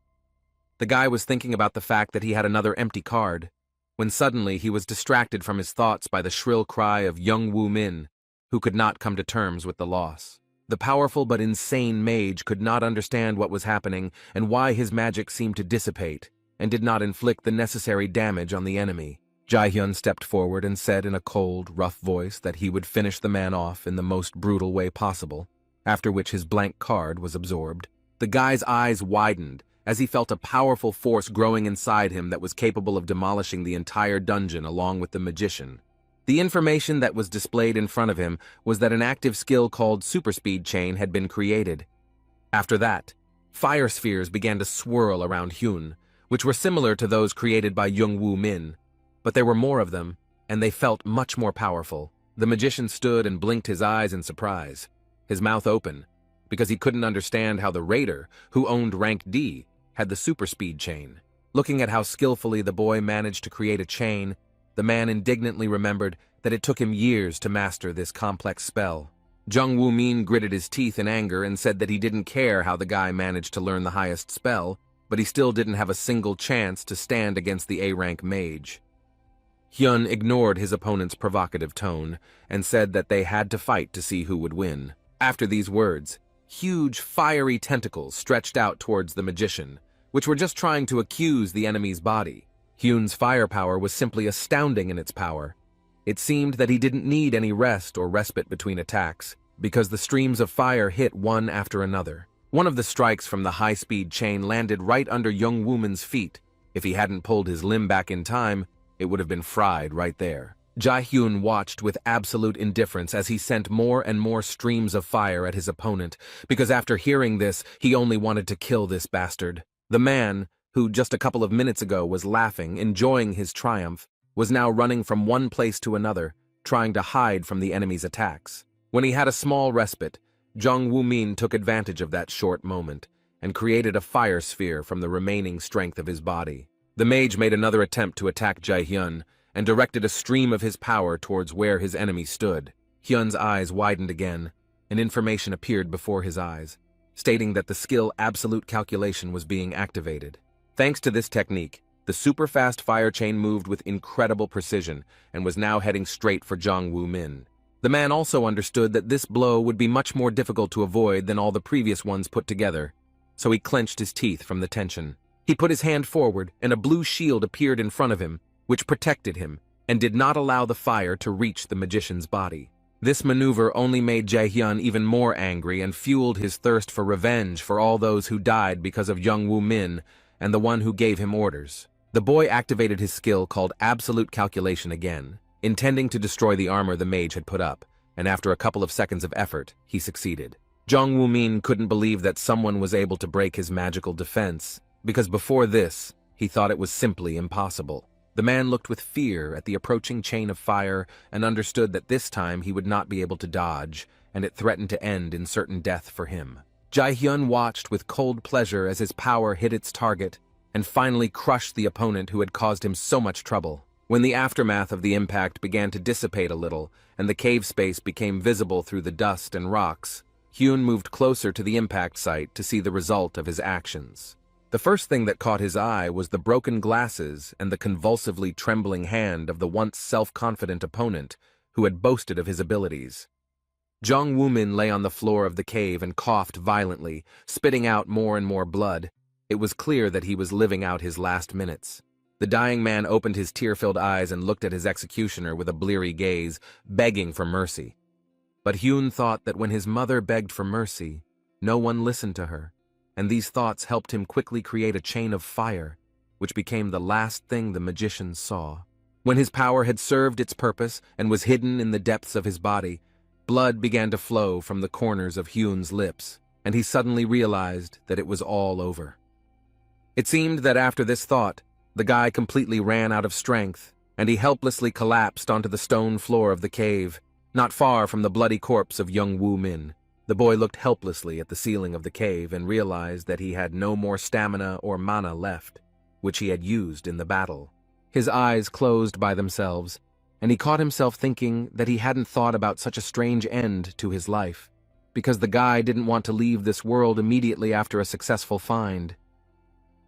The guy was thinking about the fact that he had another empty card, when suddenly he was distracted from his thoughts by the shrill cry of young Woo Min, who could not come to terms with the loss. The powerful but insane mage could not understand what was happening and why his magic seemed to dissipate, and did not inflict the necessary damage on the enemy. Jae-hyun stepped forward and said in a cold, rough voice that he would finish the man off in the most brutal way possible, after which his blank card was absorbed. The guy's eyes widened as he felt a powerful force growing inside him that was capable of demolishing the entire dungeon along with the magician. The information that was displayed in front of him was that an active skill called Super Speed Chain had been created. After that, fire spheres began to swirl around Hyun, which were similar to those created by Young Woo Min, but there were more of them, and they felt much more powerful. The magician stood and blinked his eyes in surprise, his mouth open, because he couldn't understand how the raider, who owned rank D, had the Super Speed Chain. Looking at how skillfully the boy managed to create a chain, the man indignantly remembered that it took him years to master this complex spell. Jung Woo Min gritted his teeth in anger and said that he didn't care how the guy managed to learn the highest spell, but he still didn't have a single chance to stand against the A-rank mage. Hyun ignored his opponent's provocative tone and said that they had to fight to see who would win. After these words, huge fiery tentacles stretched out towards the magician, which were just trying to accuse the enemy's body. Hyun's firepower was simply astounding in its power. It seemed that he didn't need any rest or respite between attacks, because the streams of fire hit one after another. One of the strikes from the high-speed chain landed right under young Wooman's feet. If he hadn't pulled his limb back in time, it would have been fried right there. Jae-hyun watched with absolute indifference as he sent more and more streams of fire at his opponent, because after hearing this, he only wanted to kill this bastard. The man, who just a couple of minutes ago was laughing, enjoying his triumph, was now running from one place to another, trying to hide from the enemy's attacks. When he had a small respite, Jung Woo Min took advantage of that short moment and created a fire sphere from the remaining strength of his body. The mage made another attempt to attack Jae-hyun and directed a stream of his power towards where his enemy stood. Hyun's eyes widened again, and information appeared before his eyes, stating that the skill Absolute Calculation was being activated. Thanks to this technique, the super-fast fire chain moved with incredible precision and was now heading straight for Jung Woo Min. The man also understood that this blow would be much more difficult to avoid than all the previous ones put together, so he clenched his teeth from the tension. He put his hand forward, and a blue shield appeared in front of him, which protected him, and did not allow the fire to reach the magician's body. This maneuver only made Jaehyun even more angry and fueled his thirst for revenge for all those who died because of Young Woo Min and the one who gave him orders. The boy activated his skill called Absolute Calculation again, intending to destroy the armor the mage had put up, and after a couple of seconds of effort, he succeeded. Jung Woo Min couldn't believe that someone was able to break his magical defense, because before this, he thought it was simply impossible. The man looked with fear at the approaching chain of fire and understood that this time he would not be able to dodge, and it threatened to end in certain death for him. Jaehyun watched with cold pleasure as his power hit its target and finally crushed the opponent who had caused him so much trouble. When the aftermath of the impact began to dissipate a little and the cave space became visible through the dust and rocks, Hyun moved closer to the impact site to see the result of his actions. The first thing that caught his eye was the broken glasses and the convulsively trembling hand of the once self-confident opponent who had boasted of his abilities. Jung Woo-min lay on the floor of the cave and coughed violently, spitting out more and more blood. It was clear that he was living out his last minutes. The dying man opened his tear-filled eyes and looked at his executioner with a bleary gaze, begging for mercy. But Hyun thought that when his mother begged for mercy, no one listened to her, and these thoughts helped him quickly create a chain of fire, which became the last thing the magician saw. When his power had served its purpose and was hidden in the depths of his body, blood began to flow from the corners of Hyun's lips, and he suddenly realized that it was all over. It seemed that after this thought, the guy completely ran out of strength, and he helplessly collapsed onto the stone floor of the cave, not far from the bloody corpse of Young Woo Min. The boy looked helplessly at the ceiling of the cave and realized that he had no more stamina or mana left, which he had used in the battle. His eyes closed by themselves, and he caught himself thinking that he hadn't thought about such a strange end to his life, because the guy didn't want to leave this world immediately after a successful find.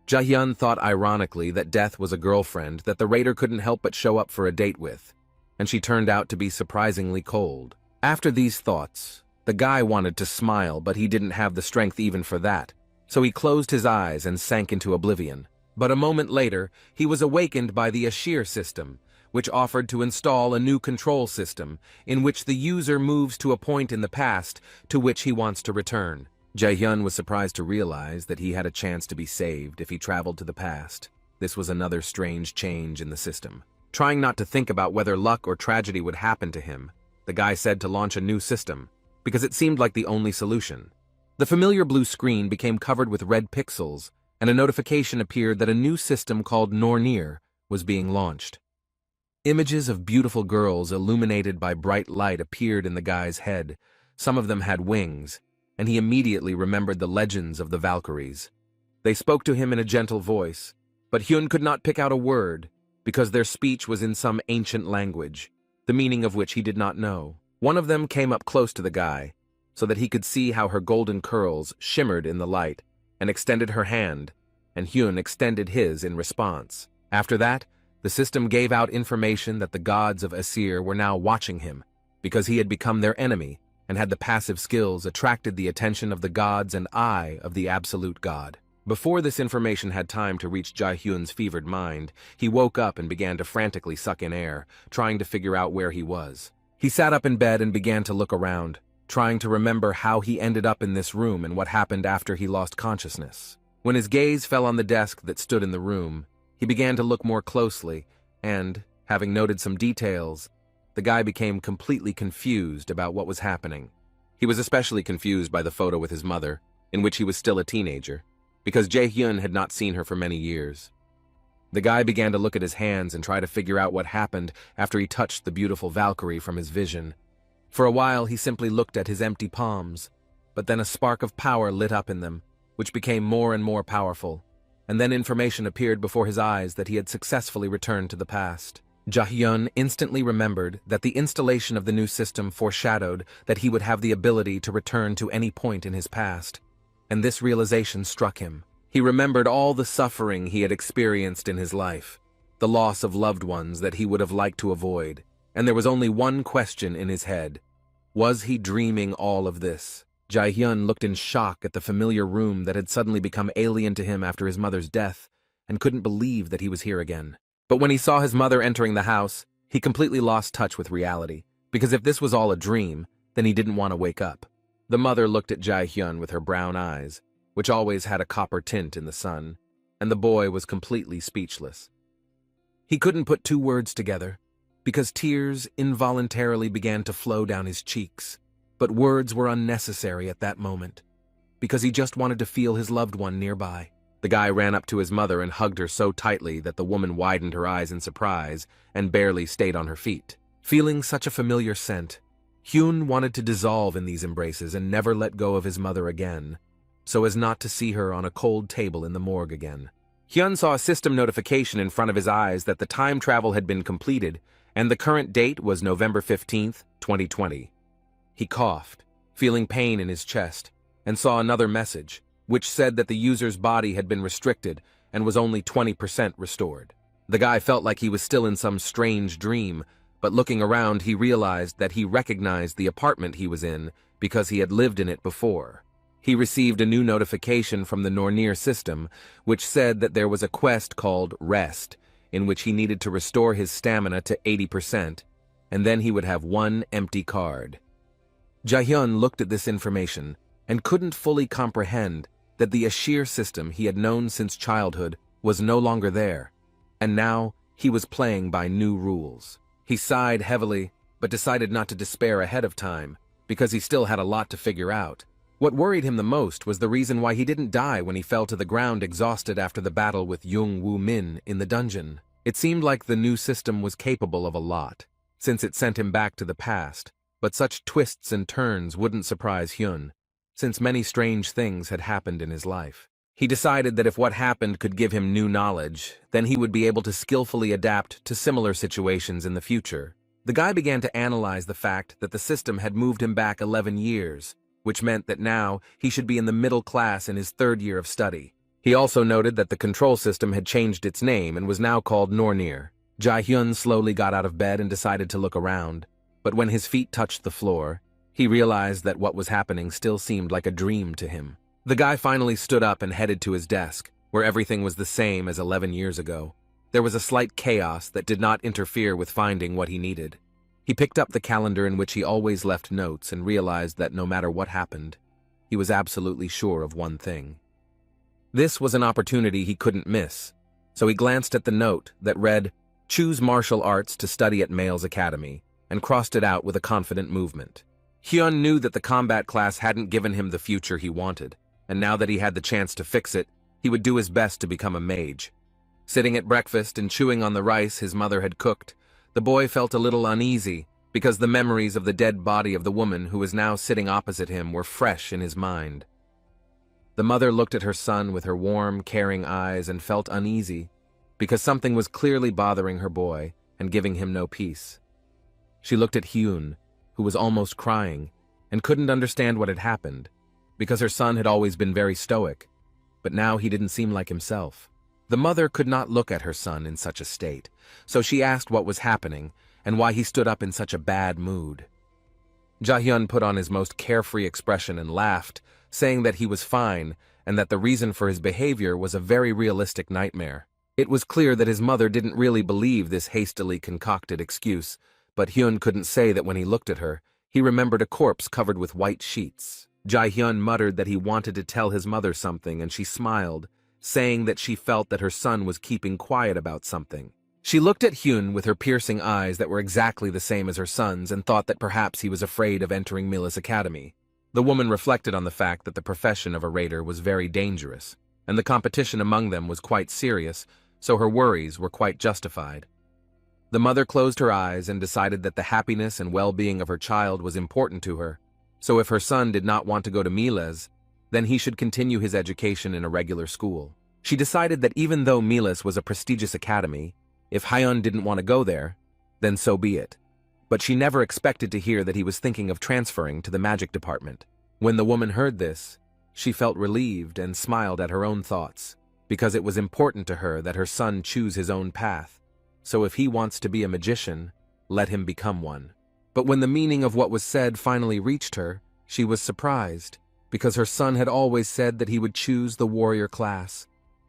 Jaehyun thought ironically that Death was a girlfriend that the raider couldn't help but show up for a date with, and she turned out to be surprisingly cold. After these thoughts, the guy wanted to smile, but he didn't have the strength even for that, so he closed his eyes and sank into oblivion. But a moment later, he was awakened by the Ashir system, which offered to install a new control system in which the user moves to a point in the past to which he wants to return. Jaehyun was surprised to realize that he had a chance to be saved if he traveled to the past. This was another strange change in the system. Trying not to think about whether luck or tragedy would happen to him, the guy said to launch a new system, because it seemed like the only solution. The familiar blue screen became covered with red pixels, and a notification appeared that a new system called Nornir was being launched. Images of beautiful girls illuminated by bright light appeared in the guy's head. Some of them had wings, and he immediately remembered the legends of the Valkyries. They spoke to him in a gentle voice, but Hyun could not pick out a word, because their speech was in some ancient language, the meaning of which he did not know. One of them came up close to the guy, so that he could see how her golden curls shimmered in the light, and extended her hand, and Hyun extended his in response. After that, the system gave out information that the gods of Asir were now watching him, because he had become their enemy, and had the passive skills attracted the attention of the gods and eye of the absolute god. Before this information had time to reach Jaehyun's fevered mind, he woke up and began to frantically suck in air, trying to figure out where he was. He sat up in bed and began to look around, trying to remember how he ended up in this room and what happened after he lost consciousness. When his gaze fell on the desk that stood in the room, he began to look more closely, and, having noted some details, the guy became completely confused about what was happening. He was especially confused by the photo with his mother, in which he was still a teenager, because Jaehyun had not seen her for many years. The guy began to look at his hands and try to figure out what happened after he touched the beautiful Valkyrie from his vision. For a while, he simply looked at his empty palms, but then a spark of power lit up in them, which became more and more powerful, and then information appeared before his eyes that he had successfully returned to the past. Jaehyun instantly remembered that the installation of the new system foreshadowed that he would have the ability to return to any point in his past, and this realization struck him. He remembered all the suffering he had experienced in his life, the loss of loved ones that he would have liked to avoid, and there was only one question in his head. Was he dreaming all of this? Jae-hyun looked in shock at the familiar room that had suddenly become alien to him after his mother's death, and couldn't believe that he was here again. But when he saw his mother entering the house, he completely lost touch with reality, because if this was all a dream, then he didn't want to wake up. The mother looked at Jae-hyun with her brown eyes, which always had a copper tint in the sun, and the boy was completely speechless. He couldn't put two words together, because tears involuntarily began to flow down his cheeks. But words were unnecessary at that moment, because he just wanted to feel his loved one nearby. The guy ran up to his mother and hugged her so tightly that the woman widened her eyes in surprise and barely stayed on her feet. Feeling such a familiar scent, Hyun wanted to dissolve in these embraces and never let go of his mother again, so as not to see her on a cold table in the morgue again. Hyun saw a system notification in front of his eyes that the time travel had been completed, and the current date was November 15th, 2020. He coughed, feeling pain in his chest, and saw another message, which said that the user's body had been restricted and was only 20% restored. The guy felt like he was still in some strange dream, but looking around he realized that he recognized the apartment he was in because he had lived in it before. He received a new notification from the Nornir system, which said that there was a quest called Rest, in which he needed to restore his stamina to 80%, and then he would have one empty card. Jae-hyun looked at this information and couldn't fully comprehend that the Ashir system he had known since childhood was no longer there, and now he was playing by new rules. He sighed heavily, but decided not to despair ahead of time, because he still had a lot to figure out. What worried him the most was the reason why he didn't die when he fell to the ground exhausted after the battle with Jung Woo Min in the dungeon. It seemed like the new system was capable of a lot, since it sent him back to the past. But such twists and turns wouldn't surprise Hyun, since many strange things had happened in his life. He decided that if what happened could give him new knowledge, then he would be able to skillfully adapt to similar situations in the future. The guy began to analyze the fact that the system had moved him back 11 years, which meant that now he should be in the middle class in his third year of study. He also noted that the control system had changed its name and was now called Nornir. Jae-hyun slowly got out of bed and decided to look around. But when his feet touched the floor, he realized that what was happening still seemed like a dream to him. The guy finally stood up and headed to his desk, where everything was the same as 11 years ago. There was a slight chaos that did not interfere with finding what he needed. He picked up the calendar in which he always left notes and realized that no matter what happened, he was absolutely sure of one thing. This was an opportunity he couldn't miss, so he glanced at the note that read, "Choose martial arts to study at Male's Academy," and crossed it out with a confident movement. Hyun knew that the combat class hadn't given him the future he wanted, and now that he had the chance to fix it, he would do his best to become a mage. Sitting at breakfast and chewing on the rice his mother had cooked, the boy felt a little uneasy because the memories of the dead body of the woman who was now sitting opposite him were fresh in his mind. The mother looked at her son with her warm, caring eyes and felt uneasy because something was clearly bothering her boy and giving him no peace. She looked at Hyun, who was almost crying, and couldn't understand what had happened, because her son had always been very stoic, but now he didn't seem like himself. The mother could not look at her son in such a state, so she asked what was happening and why he stood up in such a bad mood. Jae-hyun put on his most carefree expression and laughed, saying that he was fine and that the reason for his behavior was a very realistic nightmare. It was clear that his mother didn't really believe this hastily concocted excuse, but Hyun couldn't say that when he looked at her, he remembered a corpse covered with white sheets. Jae-hyun muttered that he wanted to tell his mother something, and she smiled, saying that she felt that her son was keeping quiet about something. She looked at Hyun with her piercing eyes that were exactly the same as her son's and thought that perhaps he was afraid of entering Male's Academy. The woman reflected on the fact that the profession of a raider was very dangerous, and the competition among them was quite serious, so her worries were quite justified. The mother closed her eyes and decided that the happiness and well-being of her child was important to her, so if her son did not want to go to Miles, then he should continue his education in a regular school. She decided that even though Miles was a prestigious academy, if Hyun didn't want to go there, then so be it. But she never expected to hear that he was thinking of transferring to the magic department. When the woman heard this, she felt relieved and smiled at her own thoughts, because it was important to her that her son choose his own path. So if he wants to be a magician, let him become one. But when the meaning of what was said finally reached her, she was surprised, because her son had always said that he would choose the warrior class.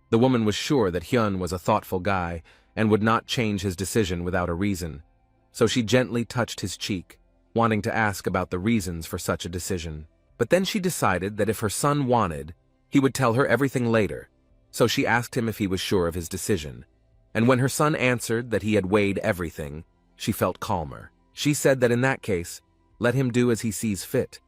The woman was sure that Hyun was a thoughtful guy and would not change his decision without a reason, so she gently touched his cheek, wanting to ask about the reasons for such a decision. But then she decided that if her son wanted, he would tell her everything later, so she asked him if he was sure of his decision. And when her son answered that he had weighed everything, she felt calmer. She said that in that case, let him do as he sees fit,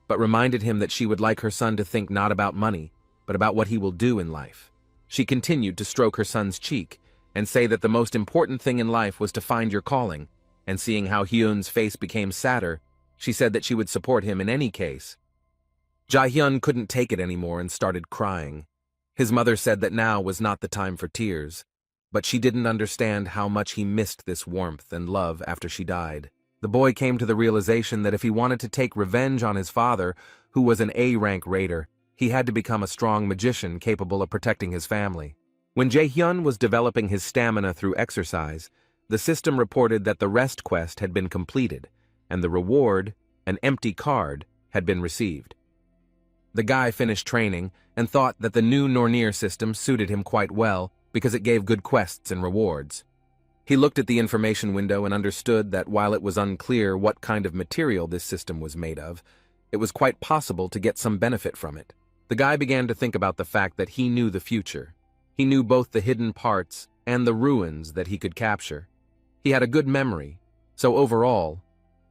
but reminded him that she would like her son to think not about money, but about what he will do in life. She continued to stroke her son's cheek and say that the most important thing in life was to find your calling, and seeing how Hyun's face became sadder, she said that she would support him in any case. Jae-hyun couldn't take it anymore and started crying. His mother said that now was not the time for tears, but she didn't understand how much he missed this warmth and love after she died. The boy came to the realization that if he wanted to take revenge on his father, who was an A-rank raider, he had to become a strong magician capable of protecting his family. When Jae-hyun was developing his stamina through exercise, the system reported that the rest quest had been completed, and the reward, an empty card, had been received. The guy finished training and thought that the new Nornir system suited him quite well because it gave good quests and rewards. He looked at the information window and understood that while it was unclear what kind of material this system was made of, it was quite possible to get some benefit from it. The guy began to think about the fact that he knew the future. He knew both the hidden parts and the ruins that he could capture. He had a good memory, so overall,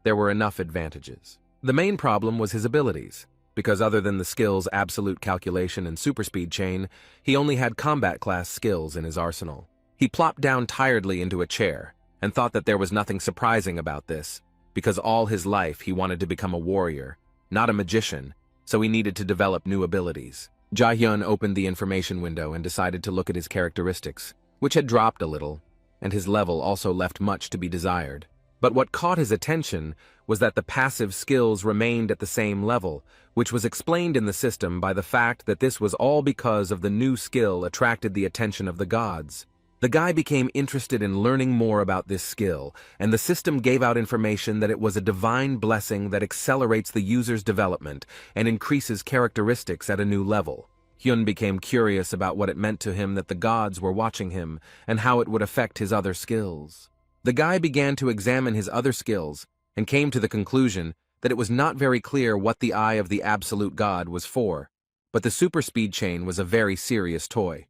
there were enough advantages. The main problem was his abilities, because other than the skills Absolute Calculation and Superspeed Chain, he only had combat class skills in his arsenal. He plopped down tiredly into a chair and thought that there was nothing surprising about this, because all his life he wanted to become a warrior, not a magician, so he needed to develop new abilities. Jae-hyun opened the information window and decided to look at his characteristics, which had dropped a little, and his level also left much to be desired. But what caught his attention was that the passive skills remained at the same level, which was explained in the system by the fact that this was all because of the new skill attracted the attention of the gods. The guy became interested in learning more about this skill, and the system gave out information that it was a divine blessing that accelerates the user's development and increases characteristics at a new level. Hyun became curious about what it meant to him that the gods were watching him and how it would affect his other skills. The guy began to examine his other skills and came to the conclusion that it was not very clear what the eye of the absolute god was for, but the super speed chain was a very serious toy.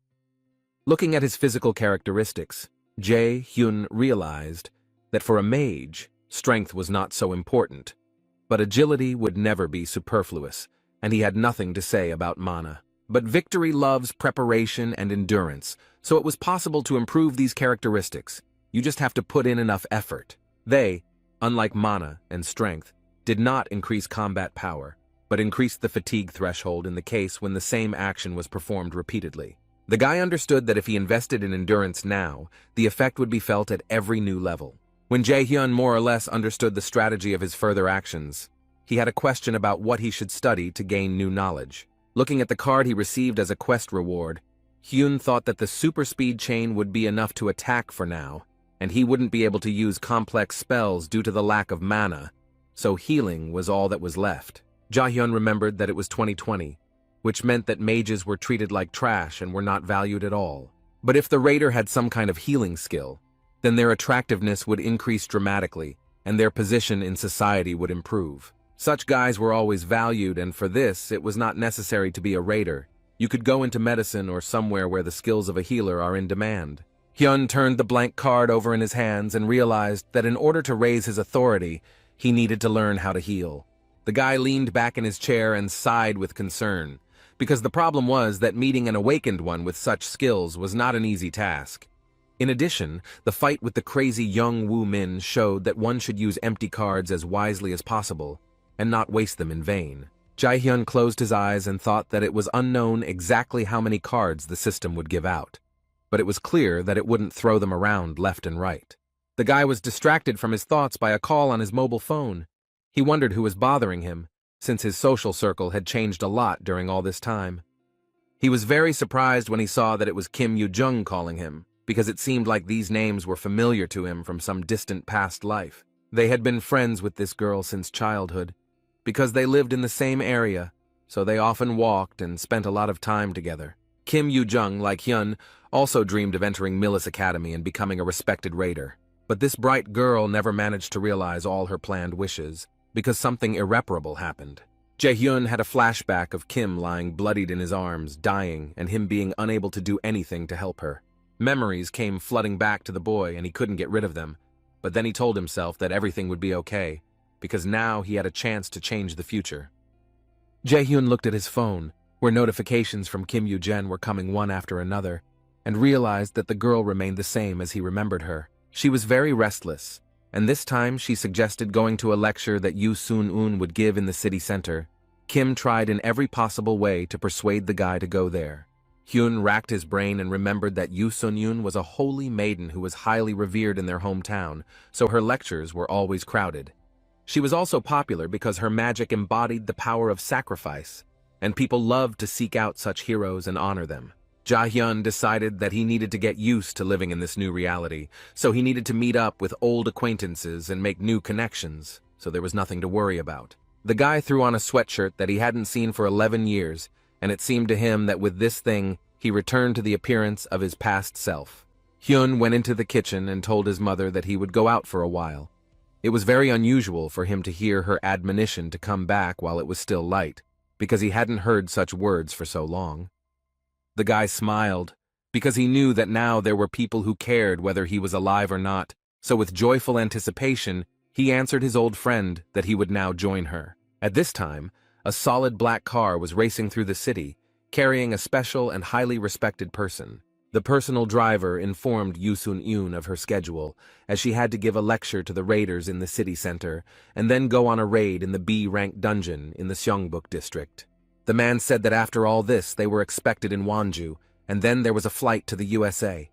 Looking at his physical characteristics, Jae-hyun realized that for a mage, strength was not so important, but agility would never be superfluous, and he had nothing to say about mana. But victory loves preparation and endurance, so it was possible to improve these characteristics. You just have to put in enough effort. They, unlike mana and strength, did not increase combat power, but increased the fatigue threshold in the case when the same action was performed repeatedly. The guy understood that if he invested in endurance now, the effect would be felt at every new level. When Jae-hyun more or less understood the strategy of his further actions, he had a question about what he should study to gain new knowledge. Looking at the card he received as a quest reward, Hyun thought that the super speed chain would be enough to attack for now, and he wouldn't be able to use complex spells due to the lack of mana, so healing was all that was left. Jae-hyun remembered that it was 2020, which meant that mages were treated like trash and were not valued at all. But if the raider had some kind of healing skill, then their attractiveness would increase dramatically, and their position in society would improve. Such guys were always valued, and for this, it was not necessary to be a raider. You could go into medicine or somewhere where the skills of a healer are in demand. Hyun turned the blank card over in his hands and realized that in order to raise his authority, he needed to learn how to heal. The guy leaned back in his chair and sighed with concern, because the problem was that meeting an awakened one with such skills was not an easy task. In addition, the fight with the crazy young Woo Min showed that one should use empty cards as wisely as possible and not waste them in vain. Jae-hyun closed his eyes and thought that it was unknown exactly how many cards the system would give out, but it was clear that it wouldn't throw them around left and right. The guy was distracted from his thoughts by a call on his mobile phone. He wondered who was bothering him, since his social circle had changed a lot during all this time. He was very surprised when he saw that it was Kim Yoo-jung calling him, because it seemed like these names were familiar to him from some distant past life. They had been friends with this girl since childhood, because they lived in the same area, so they often walked and spent a lot of time together. Kim Yoo-jung, like Hyun, also dreamed of entering Millis Academy and becoming a respected raider. But this bright girl never managed to realize all her planned wishes, because something irreparable happened. Jae-hyun had a flashback of Kim lying bloodied in his arms, dying, and him being unable to do anything to help her. Memories came flooding back to the boy, and he couldn't get rid of them. But then he told himself that everything would be okay, because now he had a chance to change the future. Jae-hyun looked at his phone, where notifications from Kim Yoo-jin were coming one after another, and realized that the girl remained the same as he remembered her. She was very restless, and this time she suggested going to a lecture that Yoo Sun-un would give in the city center. Kim tried in every possible way to persuade the guy to go there. Hyun racked his brain and remembered that Yoo Sun-un was a holy maiden who was highly revered in their hometown, so her lectures were always crowded. She was also popular because her magic embodied the power of sacrifice, and people loved to seek out such heroes and honor them. Jae-hyun decided that he needed to get used to living in this new reality, so he needed to meet up with old acquaintances and make new connections, so there was nothing to worry about. The guy threw on a sweatshirt that he hadn't seen for 11 years, and it seemed to him that with this thing, he returned to the appearance of his past self. Hyun went into the kitchen and told his mother that he would go out for a while. It was very unusual for him to hear her admonition to come back while it was still light, because he hadn't heard such words for so long. The guy smiled, because he knew that now there were people who cared whether he was alive or not, so with joyful anticipation, he answered his old friend that he would now join her. At this time, a solid black car was racing through the city, carrying a special and highly respected person. The personal driver informed Yoo Sun-un of her schedule, as she had to give a lecture to the raiders in the city center, and then go on a raid in the B-rank dungeon in the Seongbuk district. The man said that after all this, they were expected in Wonju, and then there was a flight to the USA.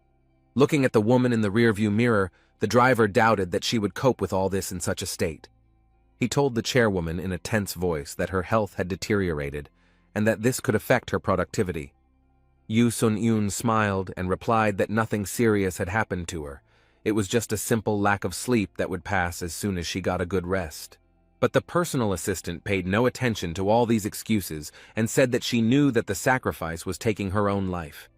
Looking at the woman in the rearview mirror, the driver doubted that she would cope with all this in such a state. He told the chairwoman in a tense voice that her health had deteriorated, and that this could affect her productivity. Yoo Sun-un smiled and replied that nothing serious had happened to her. It was just a simple lack of sleep that would pass as soon as she got a good rest. But the personal assistant paid no attention to all these excuses and said that she knew that the sacrifice was taking her own life.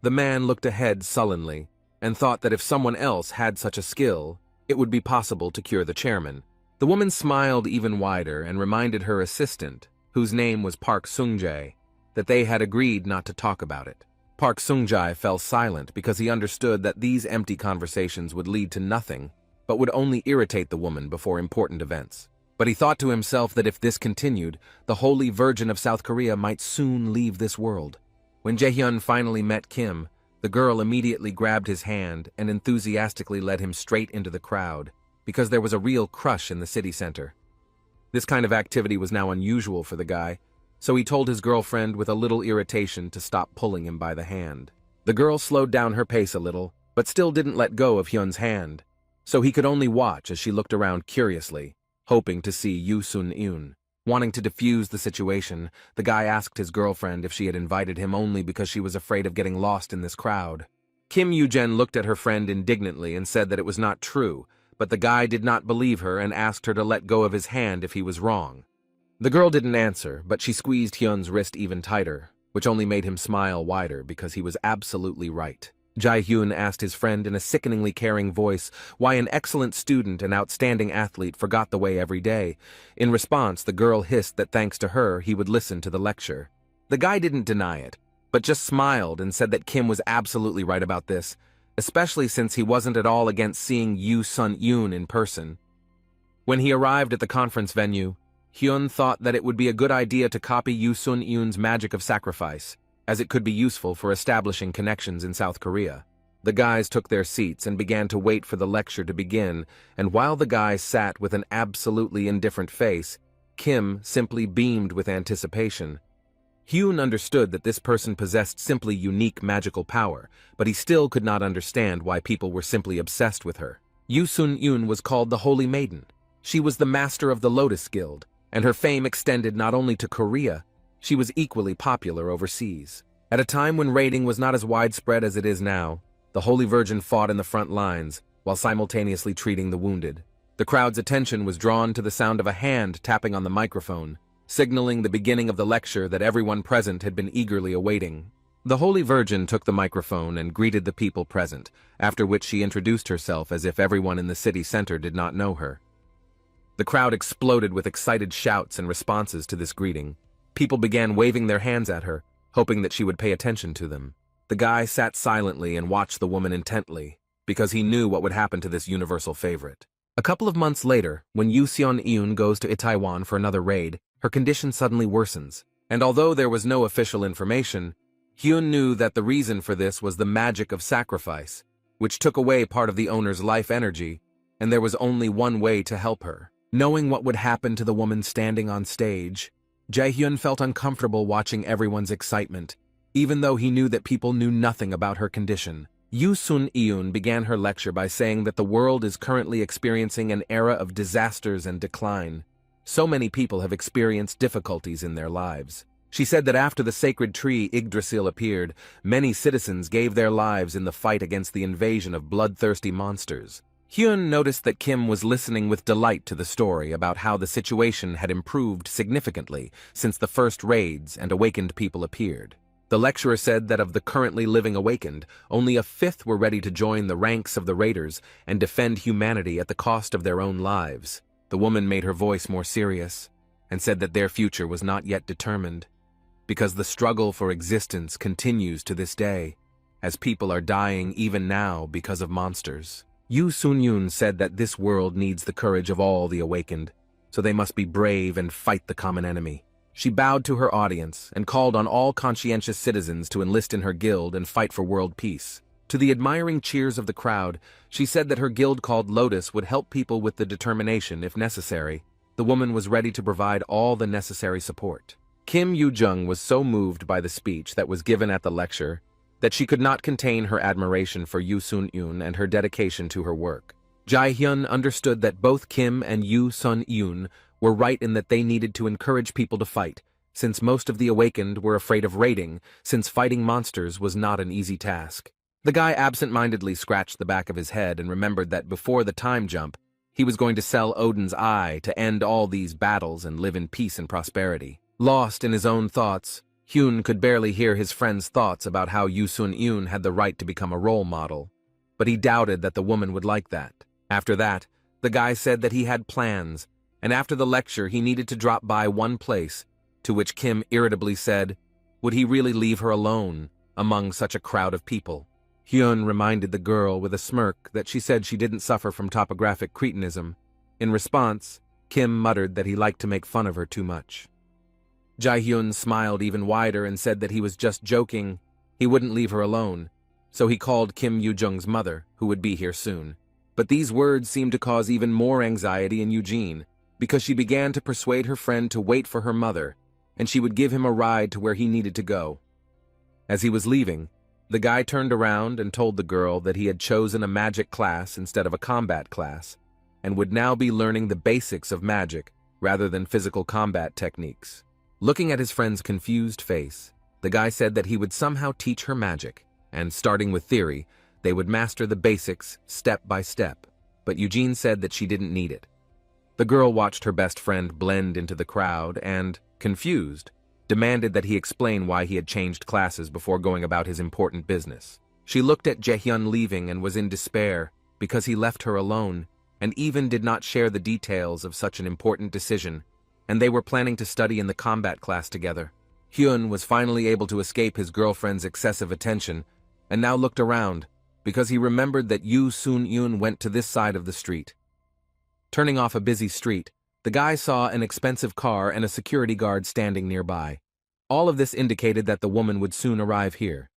The man looked ahead sullenly and thought that if someone else had such a skill, it would be possible to cure the chairman. The woman smiled even wider and reminded her assistant, whose name was Park Sung-jae, that they had agreed not to talk about it. Park Sung-jae fell silent because he understood that these empty conversations would lead to nothing, but would only irritate the woman before important events. But he thought to himself that if this continued, the Holy Virgin of South Korea might soon leave this world. When Jae-hyun finally met Kim, the girl immediately grabbed his hand and enthusiastically led him straight into the crowd, because there was a real crush in the city center. This kind of activity was now unusual for the guy, so he told his girlfriend with a little irritation to stop pulling him by the hand. The girl slowed down her pace a little, but still didn't let go of Hyun's hand, so he could only watch as she looked around curiously, hoping to see Yoo Sun-un. Wanting to defuse the situation, the guy asked his girlfriend if she had invited him only because she was afraid of getting lost in this crowd. Kim Yoo-jin looked at her friend indignantly and said that it was not true, but the guy did not believe her and asked her to let go of his hand if he was wrong. The girl didn't answer, but she squeezed Hyun's wrist even tighter, which only made him smile wider because he was absolutely right. Jae-hyun asked his friend in a sickeningly caring voice why an excellent student and outstanding athlete forgot the way every day. In response, the girl hissed that thanks to her, he would listen to the lecture. The guy didn't deny it, but just smiled and said that Kim was absolutely right about this, especially since he wasn't at all against seeing Yoo Sun-un in person. When he arrived at the conference venue, Hyun thought that it would be a good idea to copy Yoo Sun-un's magic of sacrifice, as it could be useful for establishing connections in South Korea. The guys took their seats and began to wait for the lecture to begin, and while the guy sat with an absolutely indifferent face, Kim simply beamed with anticipation. Hyun understood that this person possessed simply unique magical power, but he still could not understand why people were simply obsessed with her. Yoo Sun-un was called the Holy Maiden. She was the master of the Lotus Guild, and her fame extended not only to Korea, she was equally popular overseas. At a time when raiding was not as widespread as it is now, the Holy Virgin fought in the front lines while simultaneously treating the wounded. The crowd's attention was drawn to the sound of a hand tapping on the microphone, signaling the beginning of the lecture that everyone present had been eagerly awaiting. The Holy Virgin took the microphone and greeted the people present, after which she introduced herself as if everyone in the city center did not know her. The crowd exploded with excited shouts and responses to this greeting. People began waving their hands at her, hoping that she would pay attention to them. The guy sat silently and watched the woman intently, because he knew what would happen to this universal favorite. A couple of months later, when Yu Seon-eun goes to Itaewon for another raid, her condition suddenly worsens. And although there was no official information, Hyun knew that the reason for this was the magic of sacrifice, which took away part of the owner's life energy, and there was only one way to help her. Knowing what would happen to the woman standing on stage, Jae-hyun felt uncomfortable watching everyone's excitement, even though he knew that people knew nothing about her condition. Yu Sun-eun began her lecture by saying that the world is currently experiencing an era of disasters and decline. So many people have experienced difficulties in their lives. She said that after the sacred tree Yggdrasil appeared, many citizens gave their lives in the fight against the invasion of bloodthirsty monsters. Hyun noticed that Kim was listening with delight to the story about how the situation had improved significantly since the first raids and awakened people appeared. The lecturer said that of the currently living awakened, only a fifth were ready to join the ranks of the raiders and defend humanity at the cost of their own lives. The woman made her voice more serious and said that their future was not yet determined, because the struggle for existence continues to this day, as people are dying even now because of monsters. Yu Sun-yoon said that this world needs the courage of all the awakened, so they must be brave and fight the common enemy. She bowed to her audience and called on all conscientious citizens to enlist in her guild and fight for world peace. To the admiring cheers of the crowd, she said that her guild called Lotus would help people with the determination if necessary. The woman was ready to provide all the necessary support. Kim Yoo-jung was so moved by the speech that was given at the lecture that she could not contain her admiration for Yu Sun-yoon and her dedication to her work. Jae-hyun understood that both Kim and Yu Sun-yoon were right in that they needed to encourage people to fight, since most of the awakened were afraid of raiding, since fighting monsters was not an easy task. The guy absent-mindedly scratched the back of his head and remembered that before the time jump, he was going to sell Odin's eye to end all these battles and live in peace and prosperity. Lost in his own thoughts, Hyun could barely hear his friend's thoughts about how Yu Sun-yoon had the right to become a role model, but he doubted that the woman would like that. After that, the guy said that he had plans, and after the lecture he needed to drop by one place, to which Kim irritably said, would he really leave her alone among such a crowd of people? Hyun reminded the girl with a smirk that she said she didn't suffer from topographic cretinism. In response, Kim muttered that he liked to make fun of her too much. Jae-hyun smiled even wider and said that he was just joking, he wouldn't leave her alone, so he called Kim Yoo-jung's mother, who would be here soon. But these words seemed to cause even more anxiety in Eugene, because she began to persuade her friend to wait for her mother, and she would give him a ride to where he needed to go. As he was leaving, the guy turned around and told the girl that he had chosen a magic class instead of a combat class, and would now be learning the basics of magic rather than physical combat techniques. Looking at his friend's confused face, the guy said that he would somehow teach her magic, and starting with theory, they would master the basics step by step, but Eugene said that she didn't need it. The girl watched her best friend blend into the crowd and, confused, demanded that he explain why he had changed classes before going about his important business. She looked at Jae-hyun leaving and was in despair because he left her alone and even did not share the details of such an important decision, and they were planning to study in the combat class together. Hyun was finally able to escape his girlfriend's excessive attention and now looked around because he remembered that Yu Sun-yoon went to this side of the street. Turning off a busy street, the guy saw an expensive car and a security guard standing nearby. All of this indicated that the woman would soon arrive here.